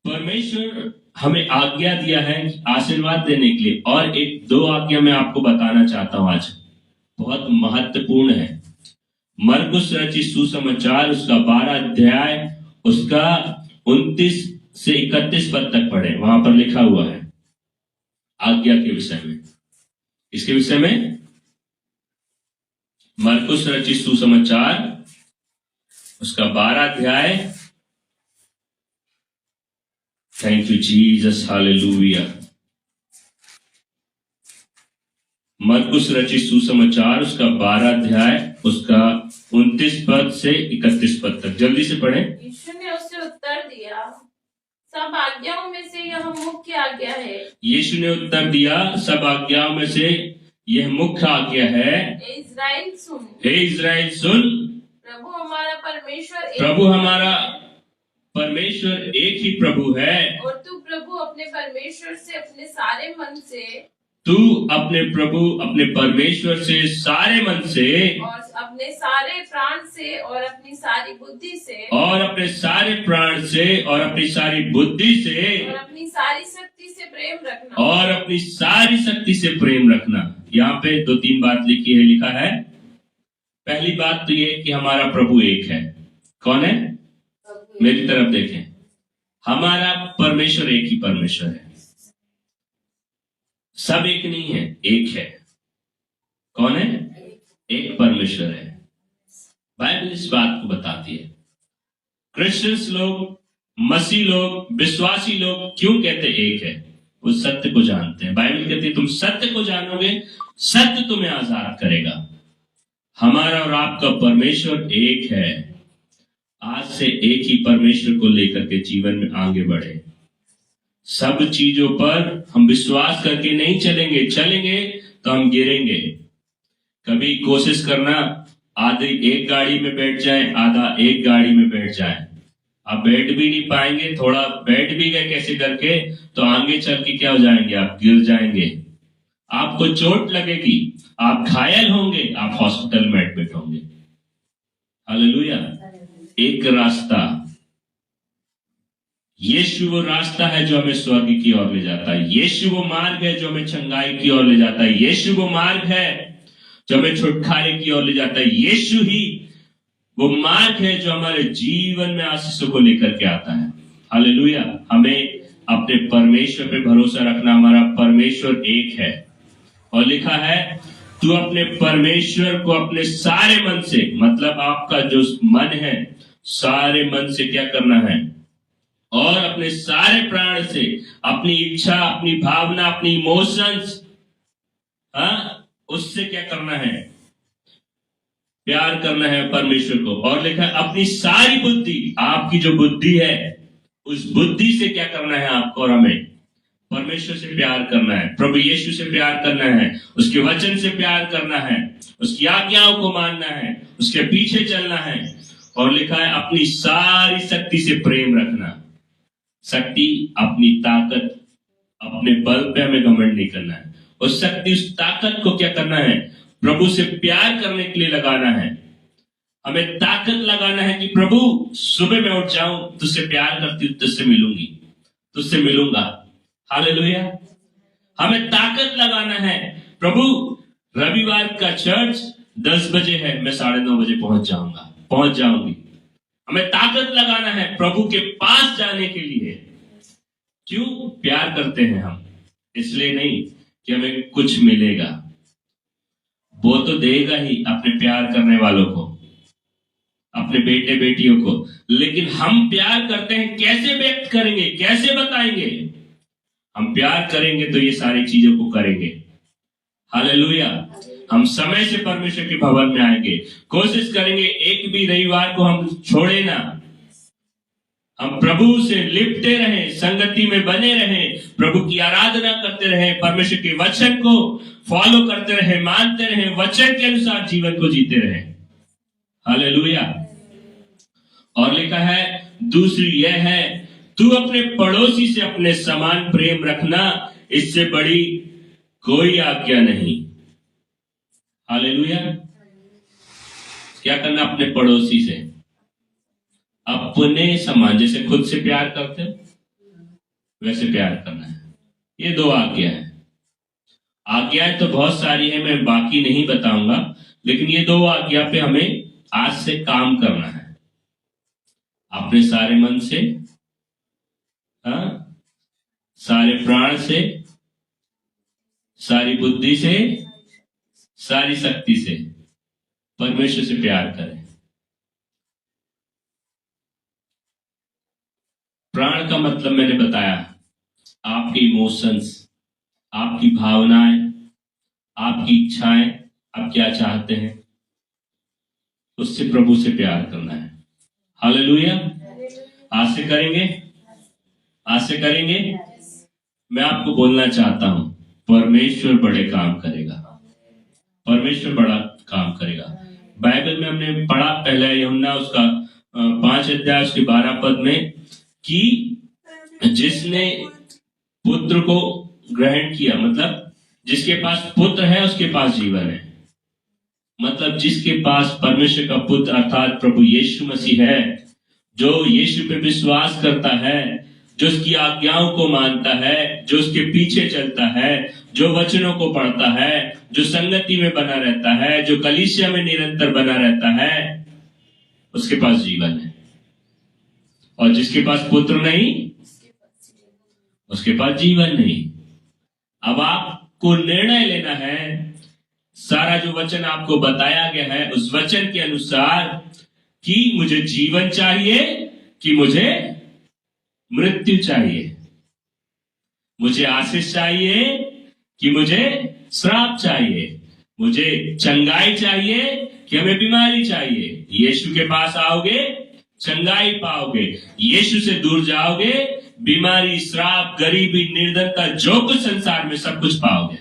परमेश्वर हमें आज्ञा दिया है आशीर्वाद देने के लिए। और 1-2 आज्ञा मैं आपको बताना चाहता हूं आज, बहुत महत्वपूर्ण है। मरकुस रचित सुसमाचार उसका 12 अध्याय उसका 29 से 31 पद तक पढ़े। वहां पर लिखा हुआ है आज्ञा के विषय में। इसके विषय में मरकुस रचित सुसमाचार उसका 12 अध्याय। Thank you Jesus, hallelujah. मरकुस रचित सुसमाचार उसका 12 अध्याय उसका 29 पद से 31 पद तक, जल्दी से पढ़ें। यीशु ने उसे उत्तर दिया, सब आज्ञाओं में से यह मुख्य आज्ञा है। यीशु ने उत्तर दिया, सब आज्ञाओं में से यह मुख्य आज्ञा है। हे इस्राएल सुन, हे इस्राएल सुन, प्रभु हमारा परमेश्वर एक ही प्रभु है। और तू प्रभु अपने परमेश्वर से अपने सारे मन से, तू अपने प्रभु अपने परमेश्वर से सारे मन से और अपने सारे प्राण से और अपनी सारी बुद्धि से, और अपने सारे प्राण से और अपनी सारी बुद्धि से और अपनी सारी शक्ति से प्रेम रखना, और अपनी सारी शक्ति से प्रेम रखना। यहाँ पे 2-3 बात लिखी है, लिखा है। पहली बात तो ये कि हमारा प्रभु एक है। कौन है? मेरी तरफ देखें। हमारा परमेश्वर एक ही परमेश्वर है। सब एक नहीं है, एक है। कौन है? एक परमेश्वर है। बाइबल इस बात को बताती है। क्रिश्चियंस लोग, मसीह लोग, विश्वासी लोग क्यों कहते एक है? वो सत्य को जानते हैं। बाइबल कहती है तुम सत्य को जानोगे, सत्य तुम्हें आजाद करेगा। हमारा और आपका परमेश्वर एक है। आज से एक ही परमेश्वर को लेकर के जीवन में आगे बढ़े। सब चीजों पर हम विश्वास करके नहीं चलेंगे, चलेंगे तो हम गिरेंगे। कभी कोशिश करना आधी एक गाड़ी में बैठ जाए, आधा एक गाड़ी में बैठ जाए। आप बैठ भी नहीं पाएंगे, थोड़ा बैठ भी गए कैसे करके तो आगे चल के क्या हो जाएंगे? आप गिर जाएंगे, आपको चोट लगेगी, आप घायल होंगे, आप हॉस्पिटल में एडमिट होंगे। हालेलुया। एक रास्ता यीशु वो रास्ता है जो हमें स्वर्ग की ओर ले जाता है। यीशु वो मार्ग है जो हमें चंगाई की ओर ले जाता है। यीशु वो मार्ग है जो हमें छुटकारे की ओर ले जाता है। यीशु ही वो मार्ग है जो हमारे जीवन में आशीषों को लेकर के आता है। हालेलुया। हमें अपने परमेश्वर पे भरोसा रखना। हमारा परमेश्वर एक है और लिखा है तू अपने परमेश्वर को अपने सारे मन से, मतलब आपका जो मन है सारे मन से क्या करना है, और अपने सारे प्राण से, अपनी इच्छा, अपनी भावना, अपनी इमोशंस, उससे क्या करना है, प्यार करना है परमेश्वर को। और लिखा है अपनी सारी बुद्धि, आपकी जो बुद्धि है उस बुद्धि से क्या करना है आपको और हमें, परमेश्वर से प्यार करना है, प्रभु यीशु से प्यार करना है, उसके वचन से प्यार करना है, उसकी आज्ञाओं को मानना है, उसके पीछे चलना है। और लिखा है अपनी सारी शक्ति से प्रेम रखना। शक्ति, अपनी ताकत, अपने बल पे हमें घमंड नहीं करना है। उस शक्ति, उस ताकत को क्या करना है, प्रभु से प्यार करने के लिए लगाना है। हमें ताकत लगाना है कि प्रभु सुबह मैं उठ जाऊं, तुझसे प्यार करती हूं, तुझसे मिलूंगी, तुझसे मिलूंगा। हालेलुया। हमें ताकत लगाना है, प्रभु रविवार का चर्च 10 बजे है, मैं 9:30 बजे पहुंच जाऊंगी। हमें ताकत लगाना है प्रभु के पास जाने के लिए। क्यों? प्यार करते हैं हम, इसलिए नहीं कि हमें कुछ मिलेगा, वो तो देगा ही अपने प्यार करने वालों को, अपने बेटे बेटियों को। लेकिन हम प्यार करते हैं, कैसे व्यक्त करेंगे, कैसे बताएंगे? हम प्यार करेंगे तो ये सारी चीजों को करेंगे। हालेलुया। हम समय से परमेश्वर के भवन में आएंगे, कोशिश करेंगे एक भी रविवार को हम छोड़े ना। हम प्रभु से लिपटे रहें, संगति में बने रहें, प्रभु की आराधना करते रहें, परमेश्वर के वचन को फॉलो करते रहें, मानते रहें, वचन के अनुसार जीवन को जीते रहें। हालेलुया। और लिखा है दूसरी यह है, तू अपने पड़ोसी से अपने समान प्रेम रखना, इससे बड़ी कोई आज्ञा नहीं। हालेलुया। क्या करना? अपने पड़ोसी से अपने समान, जैसे खुद से प्यार करते हो वैसे प्यार करना है। ये 2 आज्ञा है। आज्ञाएं तो बहुत सारी है, मैं बाकी नहीं बताऊंगा, लेकिन ये 2 आज्ञा पे हमें आज से काम करना है। अपने सारे मन से, सारे प्राण से, सारी बुद्धि से, सारी शक्ति से परमेश्वर से प्यार करें। प्राण का मतलब मैंने बताया, आपके इमोशंस, आपकी भावनाएं, आपकी इच्छाएं, आप क्या चाहते हैं, उससे प्रभु से प्यार करना है। हालेलुया। आज से करेंगे, आज से करेंगे। मैं आपको बोलना चाहता हूं, परमेश्वर बड़े काम करेगा, परमेश्वर बड़ा काम करेगा। बाइबल में हमने पढ़ा पहला यूहन्ना उसका 5 अध्याय उसके 12 पद में कि जिसने पुत्र को ग्रहण किया, मतलब जिसके पास पुत्र है उसके पास जीवन है। मतलब जिसके पास परमेश्वर का पुत्र अर्थात प्रभु यीशु मसीह है, जो यीशु पे विश्वास करता है, जो उसकी आज्ञाओं को मानता है, जो उसके पीछे चलता है, जो वचनों को पढ़ता है, जो संगति में बना रहता है, जो कलीसिया में निरंतर बना रहता है, उसके पास जीवन है। और जिसके पास पुत्र नहीं, उसके पास जीवन नहीं। अब आपको निर्णय लेना है, सारा जो वचन आपको बताया गया है उस वचन के अनुसार, कि मुझे जीवन चाहिए कि मुझे मृत्यु चाहिए, मुझे आशीष चाहिए कि मुझे श्राप चाहिए, मुझे चंगाई चाहिए कि हमें बीमारी चाहिए। यीशु के पास आओगे चंगाई पाओगे, यीशु से दूर जाओगे बीमारी, श्राप, गरीबी, निर्धनता, जो कुछ संसार में सब कुछ पाओगे।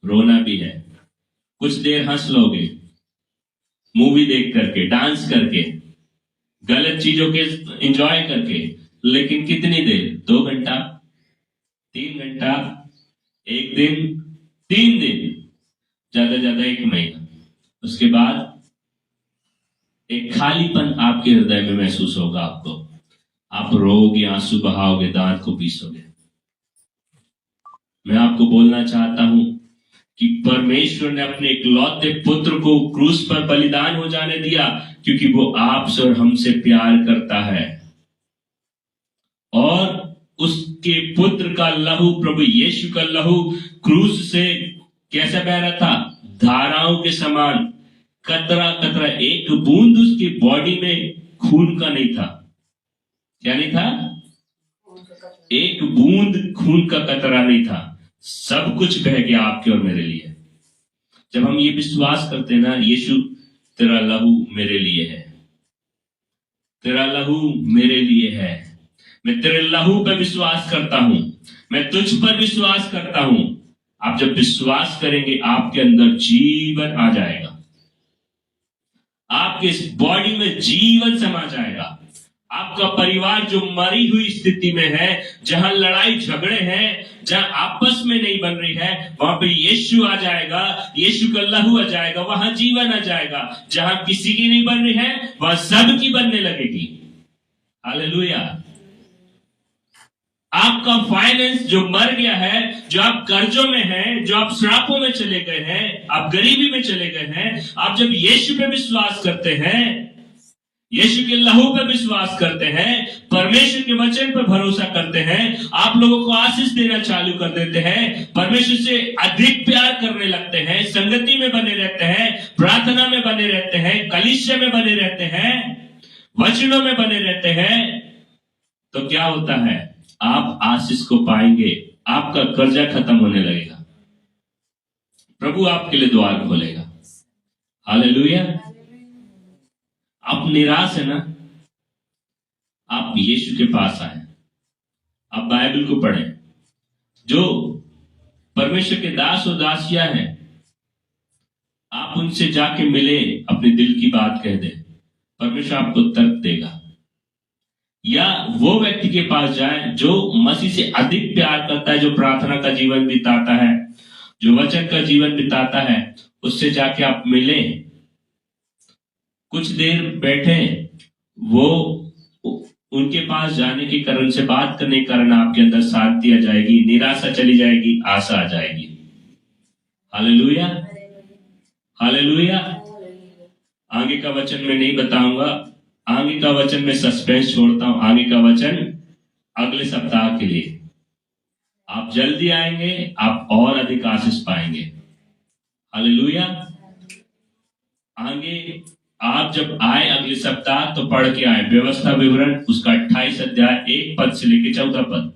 रोना भी है, कुछ देर हंस लोगे, मूवी देख करके, डांस करके, गलत चीजों के एंजॉय करके, लेकिन कितनी देर? 2 घंटा, 3 घंटा, 1 दिन, 3 दिन, ज्यादा 1 महीना। उसके बाद एक खालीपन आपके हृदय में महसूस होगा आपको। आप रोओगे, आंसू बहाओगे, दांत को पीसोगे। मैं आपको बोलना चाहता हूं कि परमेश्वर ने अपने इकलौते पुत्र को क्रूस पर बलिदान हो जाने दिया क्योंकि वो आपसे और हमसे प्यार करता है। और उसके पुत्र का लहू, प्रभु यीशु का लहू क्रूस से कैसा बह रहा था? धाराओं के समान, कतरा कतरा, एक बूंद उसकी बॉडी में खून का नहीं था। क्या नहीं था? एक बूंद खून का कतरा नहीं था। सब कुछ बह गया आपके और मेरे लिए। जब हम ये विश्वास करते हैं ना, यीशु तेरा लहू मेरे लिए है, तेरा लहू मेरे लिए है, मैं तेरे लहू पर विश्वास करता हूं, मैं तुझ पर विश्वास करता हूं। आप जब विश्वास करेंगे आपके अंदर जीवन आ जाएगा, आपके इस बॉडी में जीवन समा जाएगा। आपका परिवार जो मरी हुई स्थिति में है, जहां लड़ाई झगड़े हैं, जहां आपस में नहीं बन रही है, वहां पे यीशु आ जाएगा, यीशु का लहू आ जाएगा, वहां जीवन आ जाएगा। जहां किसी की नहीं बन रही है वहां सबकी बनने लगेगी। हालेलुया। आपका फाइनेंस जो मर गया है, जो आप कर्जों में हैं, जो आप श्रापों में चले गए हैं, आप गरीबी में चले गए हैं, आप जब यीशु पे विश्वास करते हैं, यीशु के लहू पे विश्वास करते हैं, परमेश्वर के वचन पर भरोसा करते हैं, आप लोगों को आशीष देना चालू कर देते हैं, परमेश्वर से अधिक प्यार करने लगते हैं, संगति में बने रहते हैं, प्रार्थना में बने रहते हैं, कलीसिया में बने रहते हैं, वचनों में बने रहते हैं, तो क्या होता है? आप आशीष को पाएंगे, आपका कर्जा खत्म होने लगेगा, प्रभु आपके लिए द्वार खोलेगा। हालेलुया। आप निराश है ना, आप यीशु के पास आए, आप बाइबल को पढ़ें। जो परमेश्वर के दास और दासियां हैं, आप उनसे जाके मिले, अपने दिल की बात कह दें, परमेश्वर आपको तर्क देगा। या वो व्यक्ति के पास जाए जो मसीह से अधिक प्यार करता है, जो प्रार्थना का जीवन बिताता है, जो वचन का जीवन बिताता है, उससे जाके आप मिलें, कुछ देर बैठे, वो उनके पास जाने के कारण, से बात करने के कारण आपके अंदर शांति आ जाएगी, निराशा चली जाएगी, आशा आ जाएगी। Hallelujah, hallelujah. आगे का वचन मैं नहीं बताऊंगा, आगे का वचन मैं सस्पेंस छोड़ता हूं। आगे का वचन अगले सप्ताह के लिए। आप जल्दी आएंगे, आप और अधिक आशीष पाएंगे। हालेलुया। आगे आप जब आए अगले सप्ताह तो पढ़ के आए व्यवस्था विवरण, उसका 28 अध्याय 1 पद से लेकर 14 पद।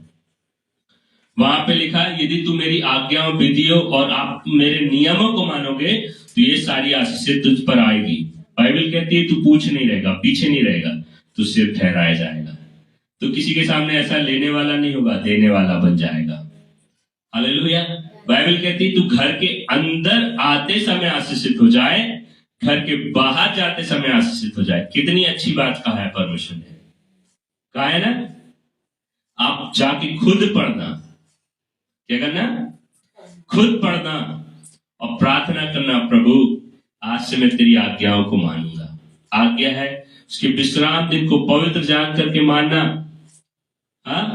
वहां पे लिखा है, यदि तू मेरी आज्ञाओं, विधियों और आप मेरे नियमों को मानोगे तो ये सारी आशीषें तुझ पर आएगी। बाइबल कहती है तू पूछ नहीं रहेगा, पीछे नहीं रहेगा, तू सिर्फ ठहराया जाएगा। तो किसी के सामने ऐसा लेने वाला नहीं होगा, देने वाला बन जाएगा। हालेलुया। बाइबल कहती है तू घर के अंदर आते समय आशीषित हो जाए, घर के बाहर जाते समय आशीषित हो जाए। कितनी अच्छी बात कहा है परमेश्वर ने, कहा है ना। आप जाके खुद पढ़ना, क्या करना? खुद पढ़ना और प्रार्थना करना, प्रभु आज से मैं तेरी आज्ञाओं को मानूंगा। आज्ञा है उसके विश्राम दिन को पवित्र जान करके मानना। हाँ,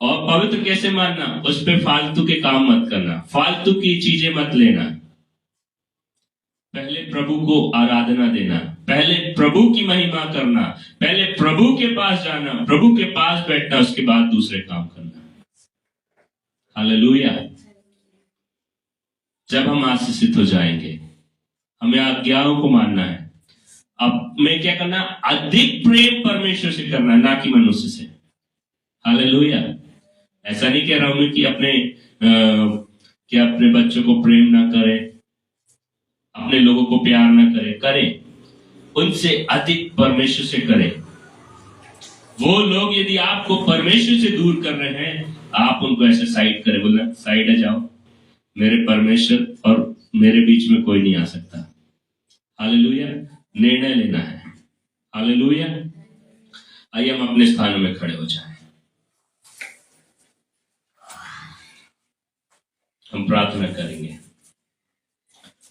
और पवित्र कैसे मानना? उस पे फालतू के काम मत करना, फालतू की चीजें मत लेना। पहले प्रभु को आराधना देना, पहले प्रभु की महिमा करना, पहले प्रभु के पास जाना, प्रभु के पास बैठना, उसके बाद दूसरे काम करना। हालेलुया। जब हम आशीषित हो जाएंगे, हमें आज्ञाओं को मानना है। अब मैं क्या करना? अधिक प्रेम परमेश्वर से करना, ना कि मनुष्य से। हालेलुया। ऐसा नहीं कह रहा हूं कि अपने बच्चों को प्रेम ना करें, अपने लोगों को प्यार ना करें, करें, उनसे अधिक परमेश्वर से करें। वो लोग यदि आपको परमेश्वर से दूर कर रहे हैं, आप उनको ऐसे साइड करें, बोलना साइड आ जाओ, मेरे परमेश्वर और मेरे बीच में कोई नहीं आ सकता। हालेलुया। निर्णय लेना है। हालेलुया। आइए हम अपने स्थानों में खड़े हो जाएं, हम प्रार्थना करेंगे।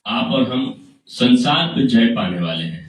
आप और हम संसार पे जय पाने वाले हैं।